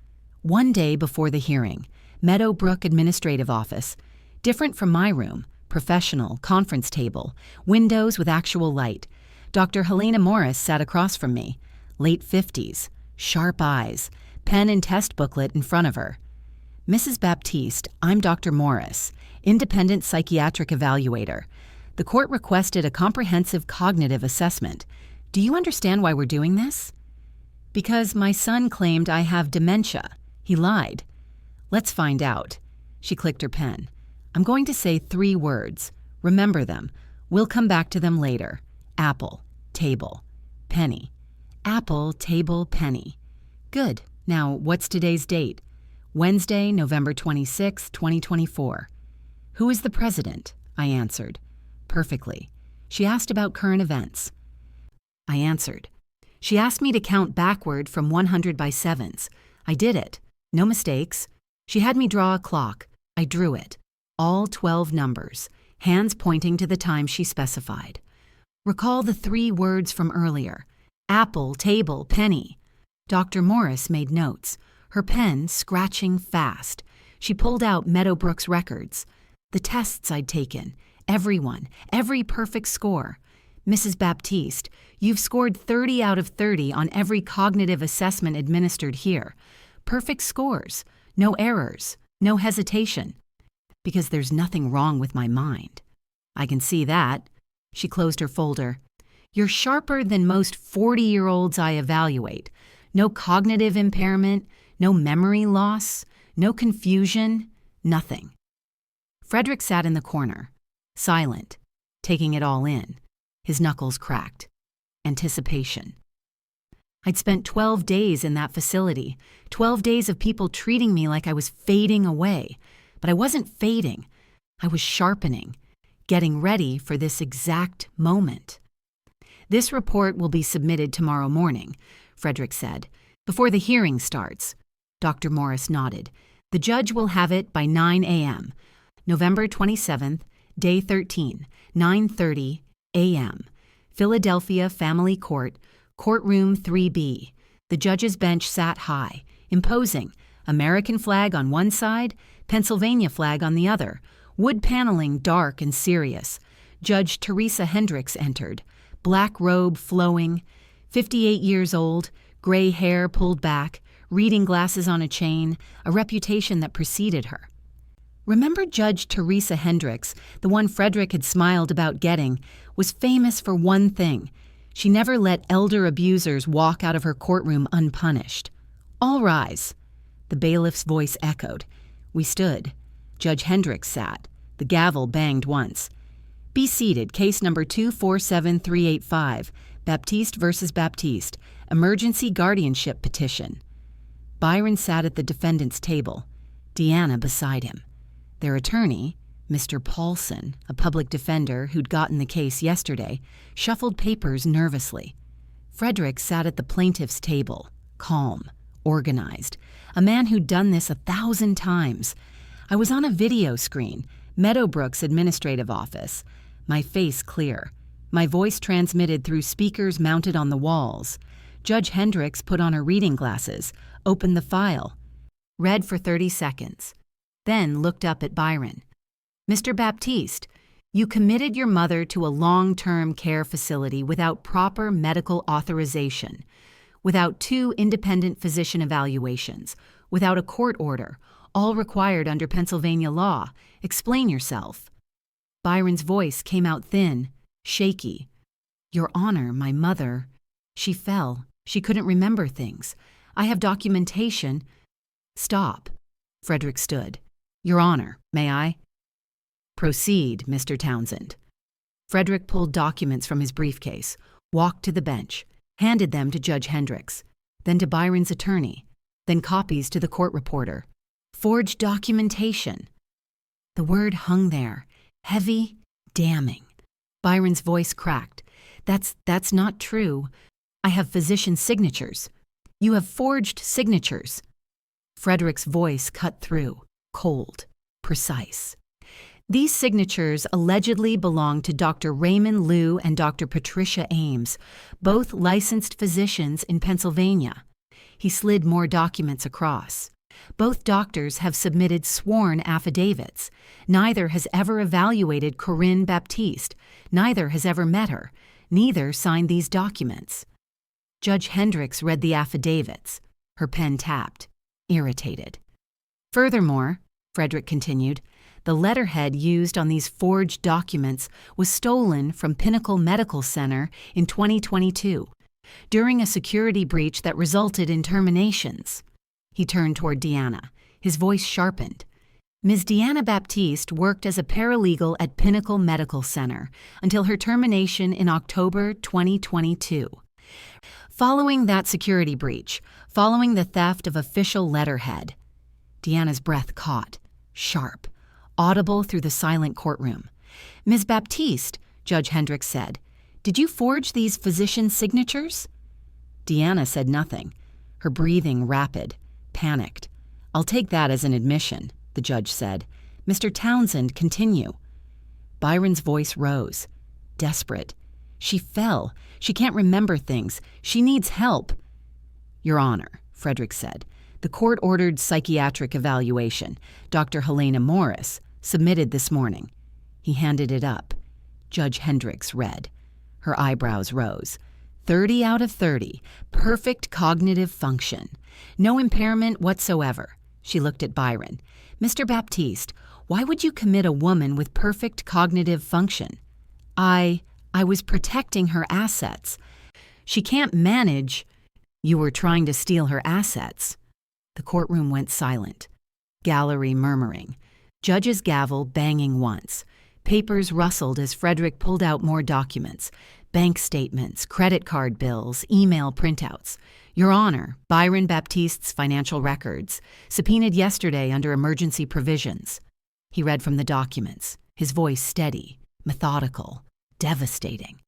1 day before the hearing, Meadowbrook Administrative Office. Different from my room, Professional, conference table, windows with actual light. Dr. Helena Morris sat across from me. Late 50s, sharp eyes, pen and test booklet in front of her. Mrs. Baptiste, I'm Dr. Morris, independent psychiatric evaluator. The court requested a comprehensive cognitive assessment. Do you understand why we're doing this? Because my son claimed I have dementia. He lied. Let's find out. She clicked her pen. I'm going to say 3 words. Remember them. We'll come back to them later. Apple, table, penny. Apple, table, penny. Good. Now, what's today's date? Wednesday, November 26, 2024. Who is the president? I answered. Perfectly. She asked about current events. I answered. She asked me to count backward from 100 by sevens. I did it. No mistakes. She had me draw a clock. I drew it. All 12 numbers, hands pointing to the time she specified. Recall the 3 words from earlier. Apple, table, penny. Dr. Morris made notes, her pen scratching fast. She pulled out Meadowbrook's records. The tests I'd taken. Everyone. Every perfect score. Mrs. Baptiste, you've scored 30 out of 30 on every cognitive assessment administered here. Perfect scores. No errors. No hesitation. Because there's nothing wrong with my mind. I can see that. She closed her folder. You're sharper than most 40-year-olds I evaluate. No cognitive impairment, no memory loss, no confusion, nothing. Frederick sat in the corner, silent, taking it all in. His knuckles cracked. Anticipation. I'd spent 12 days in that facility, 12 days of people treating me like I was fading away. But I wasn't fading. I was sharpening, getting ready for this exact moment. This report will be submitted tomorrow morning, Frederick said, before the hearing starts. Dr. Morris nodded. The judge will have it by 9 a.m., November 27th, day 13, 9:30 a.m., Philadelphia Family Court, Courtroom 3B. The judge's bench sat high, imposing, American flag on one side, Pennsylvania flag on the other, wood paneling dark and serious. Judge Teresa Hendricks entered, black robe flowing, 58 years old, gray hair pulled back, reading glasses on a chain, a reputation that preceded her. Remember Judge Teresa Hendricks, the one Frederick had smiled about getting, was famous for one thing. She never let elder abusers walk out of her courtroom unpunished. All rise. The bailiff's voice echoed. We stood. Judge Hendricks sat. The gavel banged once. Be seated. Case number 247385. Baptiste versus Baptiste. Emergency guardianship petition. Byron sat at the defendant's table. Deanna beside him. Their attorney, Mr. Paulson, a public defender who'd gotten the case yesterday, shuffled papers nervously. Frederick sat at the plaintiff's table, calm, organized, a man who'd done this 1,000 times. I was on a video screen, Meadowbrook's administrative office, my face clear, my voice transmitted through speakers mounted on the walls. Judge Hendricks put on her reading glasses, opened the file, read for 30 seconds, then looked up at Byron. Mr. Baptiste, you committed your mother to a long-term care facility without proper medical authorization, without 2 independent physician evaluations, without a court order, all required under Pennsylvania law. Explain yourself. Byron's voice came out thin, shaky. Your Honor, my mother. She fell. She couldn't remember things. I have documentation. Stop. Frederick stood. Your Honor, may I? Proceed, Mr. Townsend. Frederick pulled documents from his briefcase, walked to the bench, handed them to Judge Hendricks, then to Byron's attorney, then copies to the court reporter. Forged documentation. The word hung there, heavy, damning. Byron's voice cracked. That's not true. I have physician signatures. You have forged signatures. Frederick's voice cut through, cold, precise. These signatures allegedly belong to Dr. Raymond Liu and Dr. Patricia Ames, both licensed physicians in Pennsylvania. He slid more documents across. Both doctors have submitted sworn affidavits. Neither has ever evaluated Corinne Baptiste. Neither has ever met her. Neither signed these documents. Judge Hendricks read the affidavits. Her pen tapped, irritated. Furthermore, Frederick continued, the letterhead used on these forged documents was stolen from Pinnacle Medical Center in 2022 during a security breach that resulted in terminations. He turned toward Deanna. His voice sharpened. Ms. Deanna Baptiste worked as a paralegal at Pinnacle Medical Center until her termination in October 2022. Following that security breach, following the theft of official letterhead, Deanna's breath caught, sharp, audible through the silent courtroom. Ms. Baptiste, Judge Hendricks said, did you forge these physician signatures? Deanna said nothing, her breathing rapid, panicked. I'll take that as an admission, the judge said. Mr. Townsend, continue. Byron's voice rose, desperate. She fell. She can't remember things. She needs help. Your Honor, Frederick said. The court-ordered psychiatric evaluation, Dr. Helena Morris, submitted this morning. He handed it up. Judge Hendricks read. Her eyebrows rose. 30 out of 30. Perfect cognitive function. No impairment whatsoever. She looked at Byron. Mr. Baptiste, why would you commit a woman with perfect cognitive function? I was protecting her assets. She can't manage. You were trying to steal her assets. The courtroom went silent. Gallery murmuring. Judge's gavel banging once. Papers rustled as Frederick pulled out more documents. Bank statements, credit card bills, email printouts. Your Honor, Byron Baptiste's financial records, subpoenaed yesterday under emergency provisions. He read from the documents, his voice steady, methodical, devastating.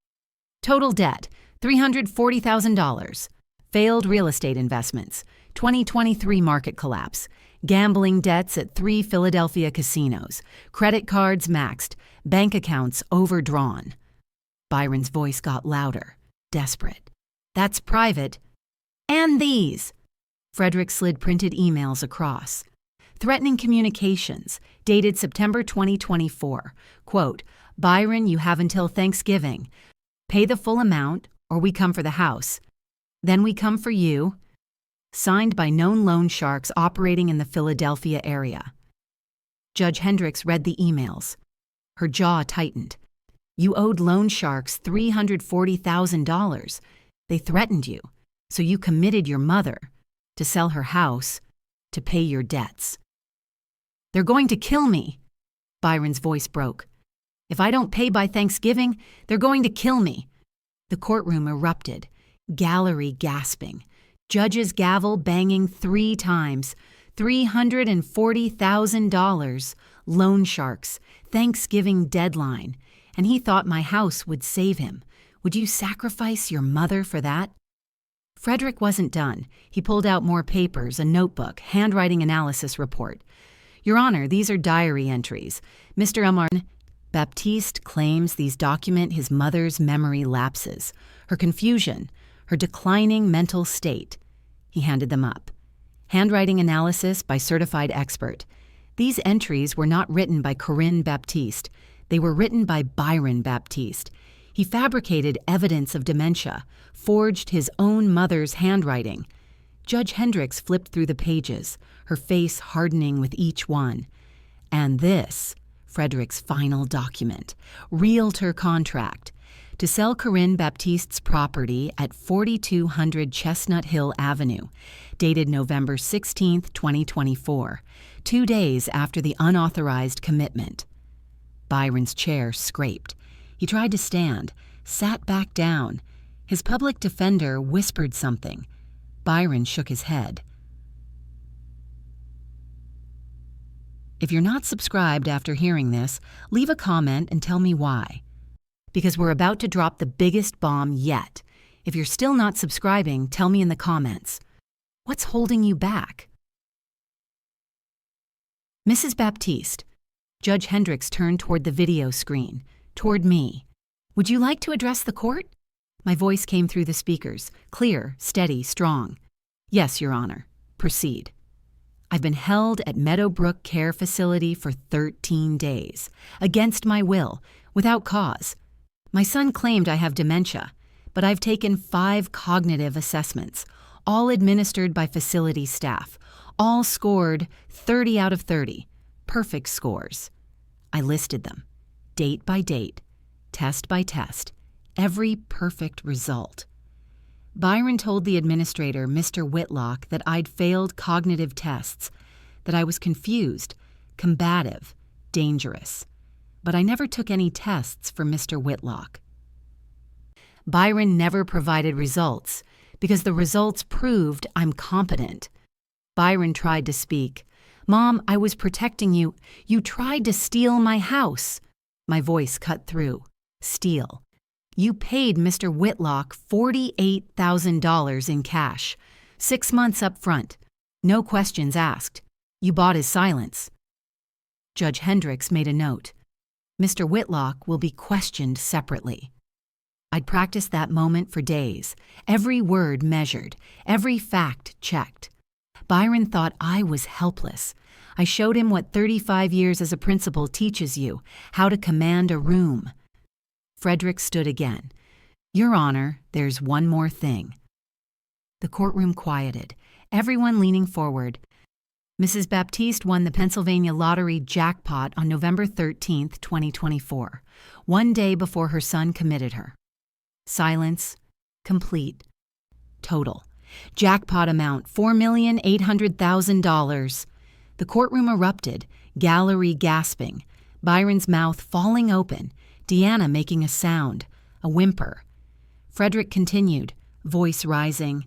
Total debt, $340,000. Failed real estate investments, 2023 market collapse, gambling debts at 3 Philadelphia casinos, credit cards maxed, bank accounts overdrawn. Byron's voice got louder, desperate. That's private. And these. Frederick slid printed emails across. Threatening communications, dated September 2024. Quote, Byron, you have until Thanksgiving. Pay the full amount, or we come for the house. Then we come for you. Signed by known loan sharks operating in the Philadelphia area. Judge Hendricks read the emails. Her jaw tightened. You owed loan sharks $340,000. They threatened you, so you committed your mother to sell her house to pay your debts. They're going to kill me. Byron's voice broke. If I don't pay by Thanksgiving, they're going to kill me. The courtroom erupted, gallery gasping. Judge's gavel banging 3 times. $340,000. Loan sharks. Thanksgiving deadline. And he thought my house would save him. Would you sacrifice your mother for that? Frederick wasn't done. He pulled out more papers, a notebook, handwriting analysis report. Your Honor, these are diary entries. Mr. Elmarn, Baptiste claims these document his mother's memory lapses, her confusion, her declining mental state. He handed them up. Handwriting analysis by certified expert. These entries were not written by Corinne Baptiste. They were written by Byron Baptiste. He fabricated evidence of dementia, forged his own mother's handwriting. Judge Hendricks flipped through the pages, her face hardening with each one. And this, Frederick's final document, realtor contract, to sell Corinne Baptiste's property at 4200 Chestnut Hill Avenue, dated November 16, 2024, 2 days after the unauthorized commitment. Byron's chair scraped. He tried to stand, sat back down. His public defender whispered something. Byron shook his head. If you're not subscribed after hearing this, leave a comment and tell me why. Because we're about to drop the biggest bomb yet. If you're still not subscribing, tell me in the comments. What's holding you back? Mrs. Baptiste. Judge Hendricks turned toward the video screen, toward me. Would you like to address the court? My voice came through the speakers, clear, steady, strong. Yes, Your Honor. Proceed. I've been held at Meadowbrook Care Facility for 13 days, against my will, without cause. My son claimed I have dementia, but I've taken 5 cognitive assessments, all administered by facility staff, all scored 30 out of 30, perfect scores. I listed them, date by date, test by test, every perfect result. Byron told the administrator, Mr. Whitlock, that I'd failed cognitive tests, that I was confused, combative, dangerous. But I never took any tests for Mr. Whitlock. Byron never provided results because the results proved I'm competent. Byron tried to speak. "Mom, I was protecting you. You tried to steal my house." My voice cut through. Steal. You paid Mr. Whitlock $48,000 in cash, 6 months up front. No questions asked. You bought his silence. Judge Hendricks made a note. Mr. Whitlock will be questioned separately. I'd practiced that moment for days, every word measured, every fact checked. Byron thought I was helpless. I showed him what 35 years as a principal teaches you, how to command a room. Frederick stood again. "Your Honor, there's one more thing." The courtroom quieted, everyone leaning forward. Mrs. Baptiste won the Pennsylvania lottery jackpot on November 13, 2024, one day before her son committed her. Silence, complete, total. Jackpot amount, $4,800,000. The courtroom erupted, gallery gasping, Byron's mouth falling open, Deanna making a sound, a whimper. Frederick continued, voice rising,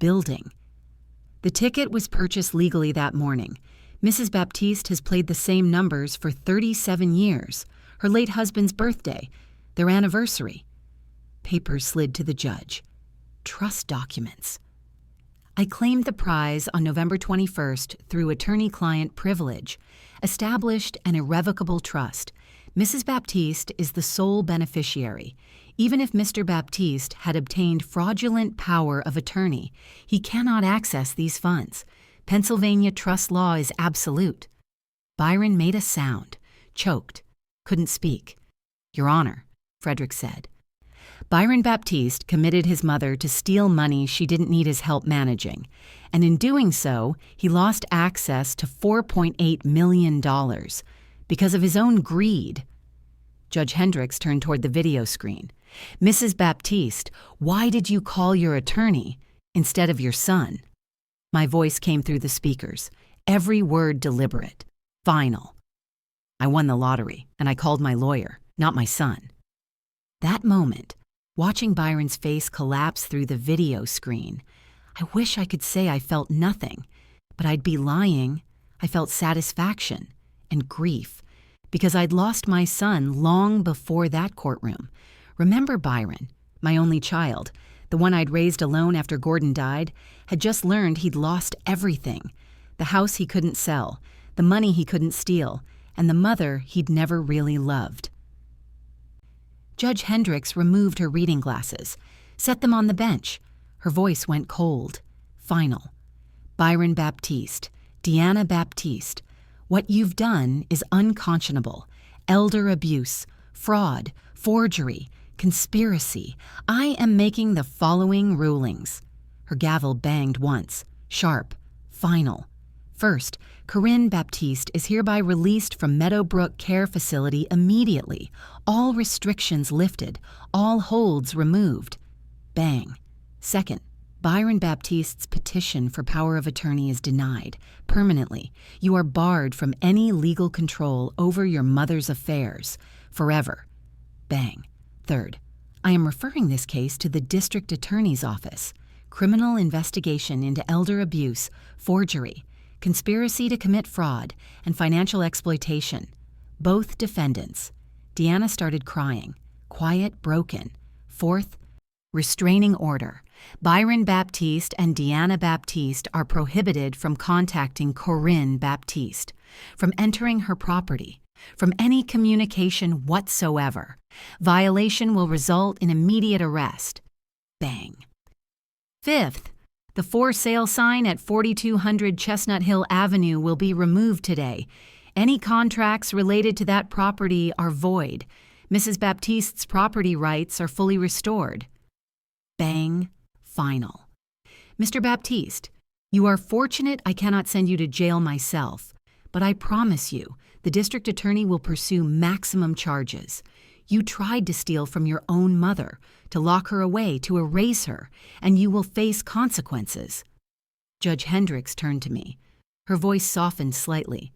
building. The ticket was purchased legally that morning. Mrs. Baptiste has played the same numbers for 37 years, her late husband's birthday, their anniversary. Papers slid to the judge. Trust documents. I claimed the prize on November 21st through attorney-client privilege, established an irrevocable trust. Mrs. Baptiste is the sole beneficiary. Even if Mr. Baptiste had obtained fraudulent power of attorney, he cannot access these funds. Pennsylvania trust law is absolute. Byron made a sound, choked, couldn't speak. "Your Honor," Frederick said. Byron Baptiste committed his mother to steal money she didn't need his help managing, and in doing so, he lost access to $4.8 million because of his own greed. Judge Hendricks turned toward the video screen. "Mrs. Baptiste, why did you call your attorney instead of your son?" My voice came through the speakers, every word deliberate, final. "I won the lottery, and I called my lawyer, not my son." That moment, watching Byron's face collapse through the video screen, I wish I could say I felt nothing, but I'd be lying. I felt satisfaction and grief because I'd lost my son long before that courtroom. Remember Byron, my only child, the one I'd raised alone after Gordon died, had just learned he'd lost everything. The house he couldn't sell, the money he couldn't steal, and the mother he'd never really loved. Judge Hendricks removed her reading glasses, set them on the bench. Her voice went cold, final. "Byron Baptiste, Deanna Baptiste, what you've done is unconscionable. Elder abuse, fraud, forgery, conspiracy. I am making the following rulings." Her gavel banged once, sharp, final. First, Corinne Baptiste is hereby released from Meadowbrook Care Facility immediately. All restrictions lifted, all holds removed. Bang. Second, Byron Baptiste's petition for power of attorney is denied, permanently. You are barred from any legal control over your mother's affairs, forever. Bang. Third, I am referring this case to the district attorney's office. Criminal investigation into elder abuse, forgery, conspiracy to commit fraud, and financial exploitation. Both defendants. Deanna started crying, quiet, broken. Fourth, restraining order. Byron Baptiste and Deanna Baptiste are prohibited from contacting Corinne Baptiste, from entering her property, from any communication whatsoever. Violation will result in immediate arrest. Bang. Fifth, The for sale sign at 4200 Chestnut Hill Avenue will be removed today. Any contracts related to that property are void. Mrs. Baptiste's property rights are fully restored. Bang. Final. Mr. Baptiste, you are fortunate I cannot send you to jail myself, but I promise you, the district attorney will pursue maximum charges. You tried to steal from your own mother, to lock her away, to erase her, and you will face consequences. Judge Hendricks turned to me. Her voice softened slightly.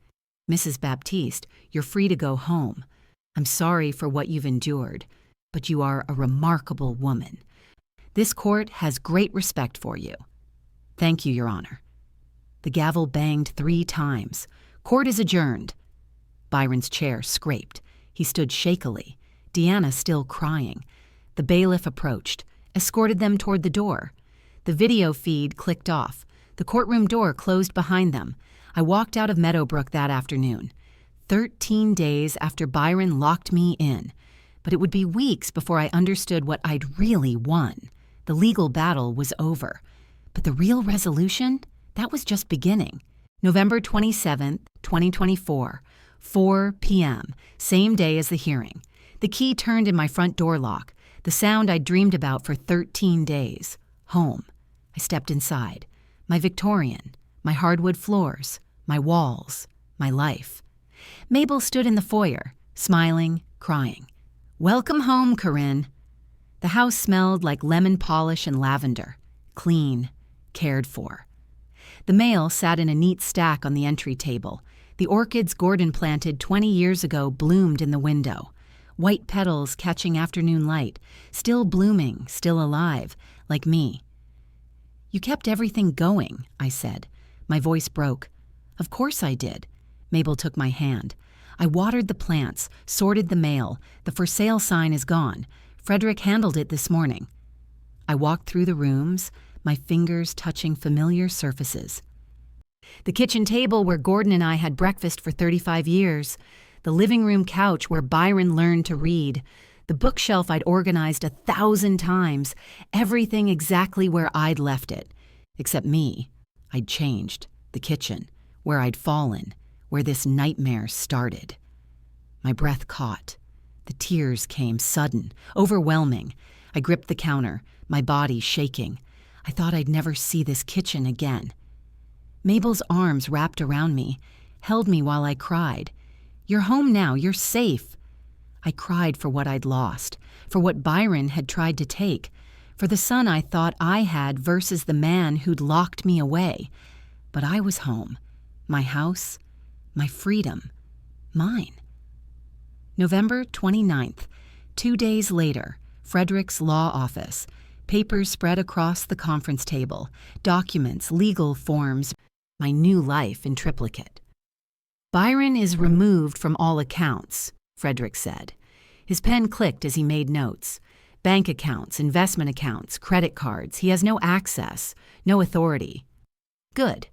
Mrs. Baptiste, you're free to go home. I'm sorry for what you've endured, but you are a remarkable woman. This court has great respect for you. Thank you, Your Honor. The gavel banged 3 times. Court is adjourned. Byron's chair scraped. He stood shakily. Deanna still crying. The bailiff approached, escorted them toward the door. The video feed clicked off. The courtroom door closed behind them. I walked out of Meadowbrook that afternoon. 13 days after Byron locked me in. But it would be weeks before I understood what I'd really won. The legal battle was over. But the real resolution? That was just beginning. November 27th, 2024, 4 p.m., same day as the hearing. The key turned in my front door lock, the sound I'd dreamed about for 13 days. Home. I stepped inside. My Victorian, my hardwood floors, my walls, my life. Mabel stood in the foyer, smiling, crying. Welcome home, Corinne. The house smelled like lemon polish and lavender. Clean, cared for. The mail sat in a neat stack on the entry table. The orchids Gordon planted 20 years ago bloomed in the window. White petals catching afternoon light, still blooming, still alive, like me. You kept everything going, I said. My voice broke. Of course I did. Mabel took my hand. I watered the plants, sorted the mail. The for sale sign is gone. Frederick handled it this morning. I walked through the rooms, my fingers touching familiar surfaces. The kitchen table where Gordon and I had breakfast for 35 years. The living room couch where Byron learned to read. The bookshelf I'd organized 1,000 times. Everything exactly where I'd left it. Except me. I'd changed. The kitchen. Where I'd fallen. Where this nightmare started. My breath caught. The tears came sudden, overwhelming. I gripped the counter, my body shaking. I thought I'd never see this kitchen again. Mabel's arms wrapped around me, held me while I cried. You're home now, you're safe. I cried for what I'd lost, for what Byron had tried to take, for the son I thought I had versus the man who'd locked me away. But I was home. My house, my freedom, mine. November 29th, 2 days later, Frederick's law office. Papers spread across the conference table, documents, legal forms, my new life in triplicate. Byron is removed from all accounts, Frederick said. His pen clicked as he made notes. Bank accounts, investment accounts, credit cards. He has no access, no authority. Good.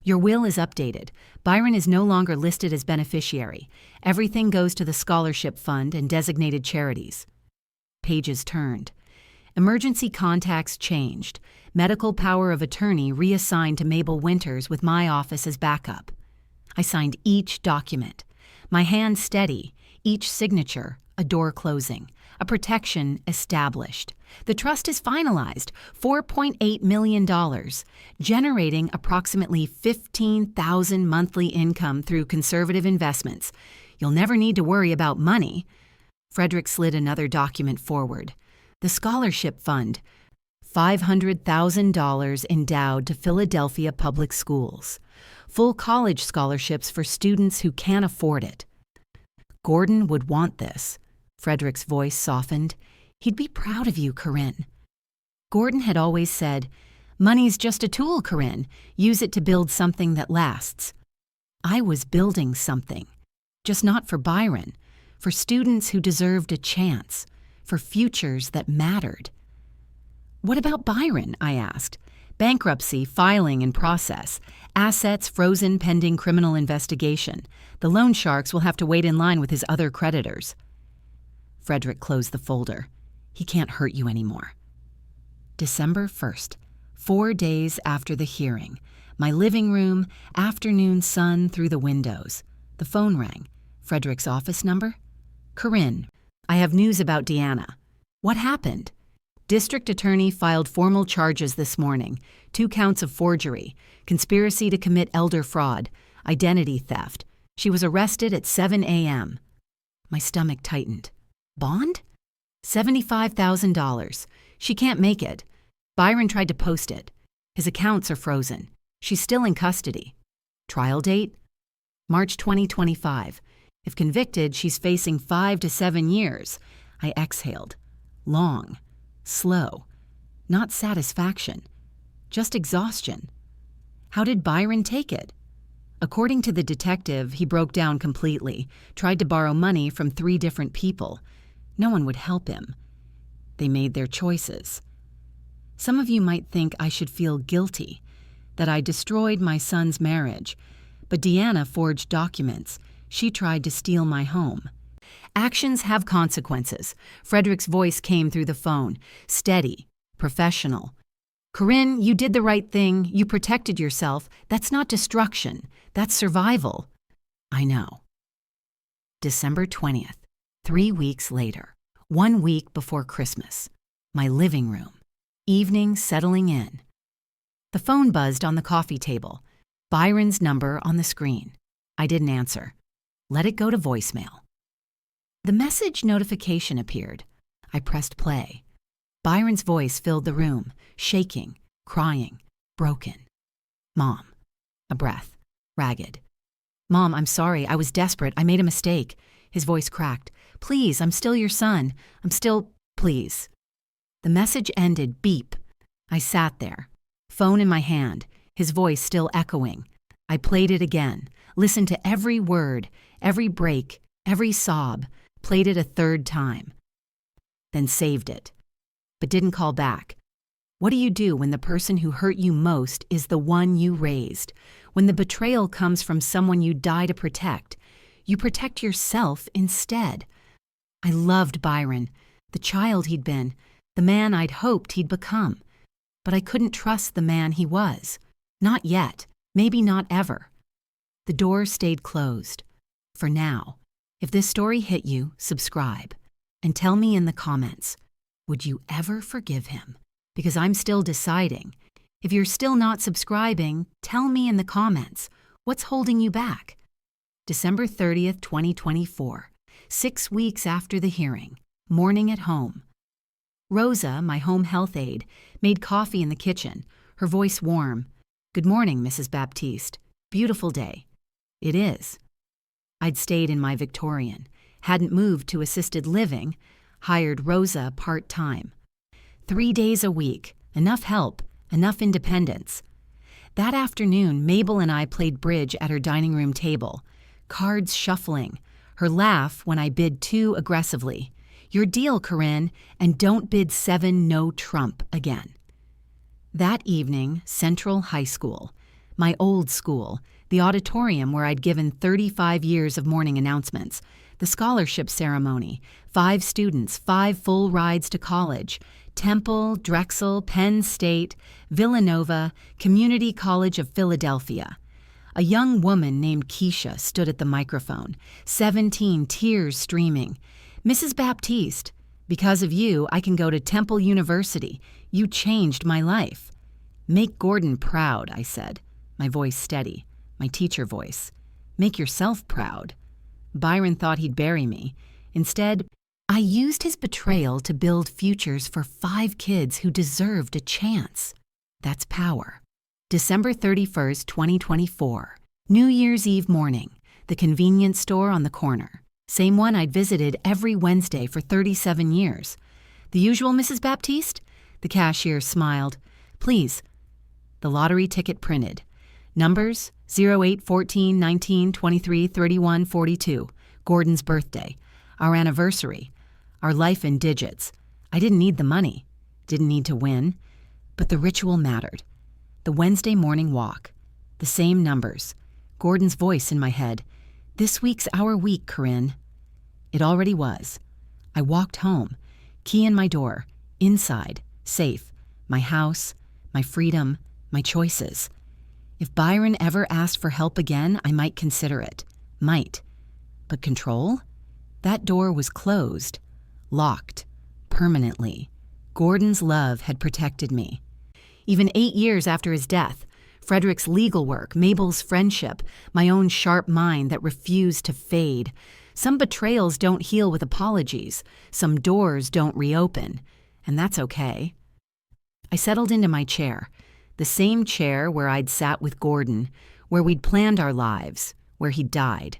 Your will is updated. Byron is no longer listed as beneficiary. Everything goes to the scholarship fund and designated charities. Pages turned. Emergency contacts changed. Medical power of attorney reassigned to Mabel Winters with my office as backup. I signed each document. My hand steady, each signature, a door closing, a protection established. The trust is finalized, $4.8 million, generating approximately $15,000 monthly income through conservative investments. You'll never need to worry about money. Frederick slid another document forward. The scholarship fund, $500,000 endowed to Philadelphia public schools. Full college scholarships for students who can't afford it. Gordon would want this. Frederick's voice softened. He'd be proud of you, Corinne. Gordon had always said, money's just a tool, Corinne. Use it to build something that lasts. I was building something. Just not for Byron. For students who deserved a chance. For futures that mattered. What about Byron? I asked. Bankruptcy, filing in process. Assets frozen pending criminal investigation. The loan sharks will have to wait in line with his other creditors. Frederick closed the folder. He can't hurt you anymore. December 1st, 4 days after the hearing. My living room, afternoon sun through the windows. The phone rang. Frederick's office number? Corinne, I have news about Deanna. What happened? District Attorney filed formal charges this morning. 2 counts of forgery, conspiracy to commit elder fraud, identity theft. She was arrested at 7 a.m. My stomach tightened. Bond? $75,000. She can't make it. Byron tried to post it. His accounts are frozen. She's still in custody. Trial date? March 2025. If convicted, she's facing 5 to 7 years. I exhaled. Long. Slow. Not satisfaction. Just exhaustion. How did Byron take it? According to the detective, he broke down completely, tried to borrow money from 3 different people. No one would help him. They made their choices. Some of you might think I should feel guilty, that I destroyed my son's marriage, but Deanna forged documents. She tried to steal my home. Actions have consequences. Frederick's voice came through the phone, steady, professional. Corinne, you did the right thing. You protected yourself. That's not destruction. That's survival. I know. December 20th, 3 weeks later, 1 week before Christmas. My living room. Evening settling in. The phone buzzed on the coffee table. Byron's number on the screen. I didn't answer. Let it go to voicemail. The message notification appeared. I pressed play. Byron's voice filled the room, shaking, crying, broken. Mom. A breath. Ragged. Mom, I'm sorry. I was desperate. I made a mistake. His voice cracked. Please, I'm still your son. Please. The message ended. Beep. I sat there, phone in my hand, his voice still echoing. I played it again, listened to every word, every break, every sob, played it a 3rd time. Then saved it, but didn't call back. What do you do when the person who hurt you most is the one you raised? When the betrayal comes from someone you die to protect, you protect yourself instead. I loved Byron, the child he'd been, the man I'd hoped he'd become. But I couldn't trust the man he was. Not yet, maybe not ever. The door stayed closed. For now. If this story hit you, subscribe. And tell me in the comments, would you ever forgive him? Because I'm still deciding. If you're still not subscribing, tell me in the comments, what's holding you back? December 30th, 2024, 6 weeks after the hearing, morning at home. Rosa, my home health aide, made coffee in the kitchen, her voice warm. Good morning, Mrs. Baptiste. Beautiful day. It is. I'd stayed in my Victorian, hadn't moved to assisted living, hired Rosa part-time. 3 days a week, enough help, enough independence. That afternoon, Mabel and I played bridge at her dining room table, cards shuffling, her laugh when I bid 2 aggressively. Your deal, Corinne, and don't bid 7 no trump again. That evening, Central High School, my old school, the auditorium where I'd given 35 years of morning announcements, the scholarship ceremony, 5 students, 5 full rides to college, Temple, Drexel, Penn State, Villanova, Community College of Philadelphia. A young woman named Keisha stood at the microphone, 17, tears streaming. Mrs. Baptiste, because of you, I can go to Temple University. You changed my life. Make Gordon proud, I said, my voice steady, my teacher voice. Make yourself proud. Byron thought he'd bury me. Instead, I used his betrayal to build futures for 5 kids who deserved a chance. That's power. December 31st, 2024. New Year's Eve morning. The convenience store on the corner. Same one I'd visited every Wednesday for 37 years. The usual, Mrs. Baptiste? The cashier smiled. Please. The lottery ticket printed. Numbers 08, 14, 19, 23, 31, 42. Gordon's birthday. Our anniversary. Our life in digits. I didn't need the money. Didn't need to win. But the ritual mattered. The Wednesday morning walk. The same numbers. Gordon's voice in my head. This week's our week, Corinne. It already was. I walked home, key in my door, inside, safe, my house, my freedom, my choices. If Byron ever asked for help again, I might consider it. Might. But control? That door was closed. Locked. Permanently. Gordon's love had protected me. Even 8 years after his death, Frederick's legal work, Mabel's friendship, my own sharp mind that refused to fade. Some betrayals don't heal with apologies. Some doors don't reopen. And that's okay. I settled into my chair. The same chair where I'd sat with Gordon, where we'd planned our lives, where he died.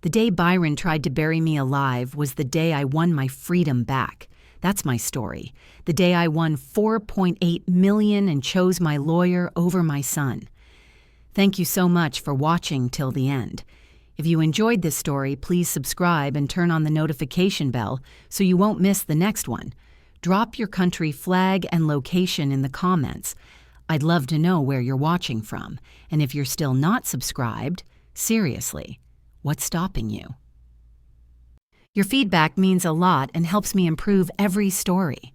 The day Byron tried to bury me alive was the day I won my freedom back. That's my story. The day I won $4.8 million and chose my lawyer over my son. Thank you so much for watching till the end. If you enjoyed this story, please subscribe and turn on the notification bell so you won't miss the next one. Drop your country flag and location in the comments. I'd love to know where you're watching from. And if you're still not subscribed, seriously, what's stopping you? Your feedback means a lot and helps me improve every story.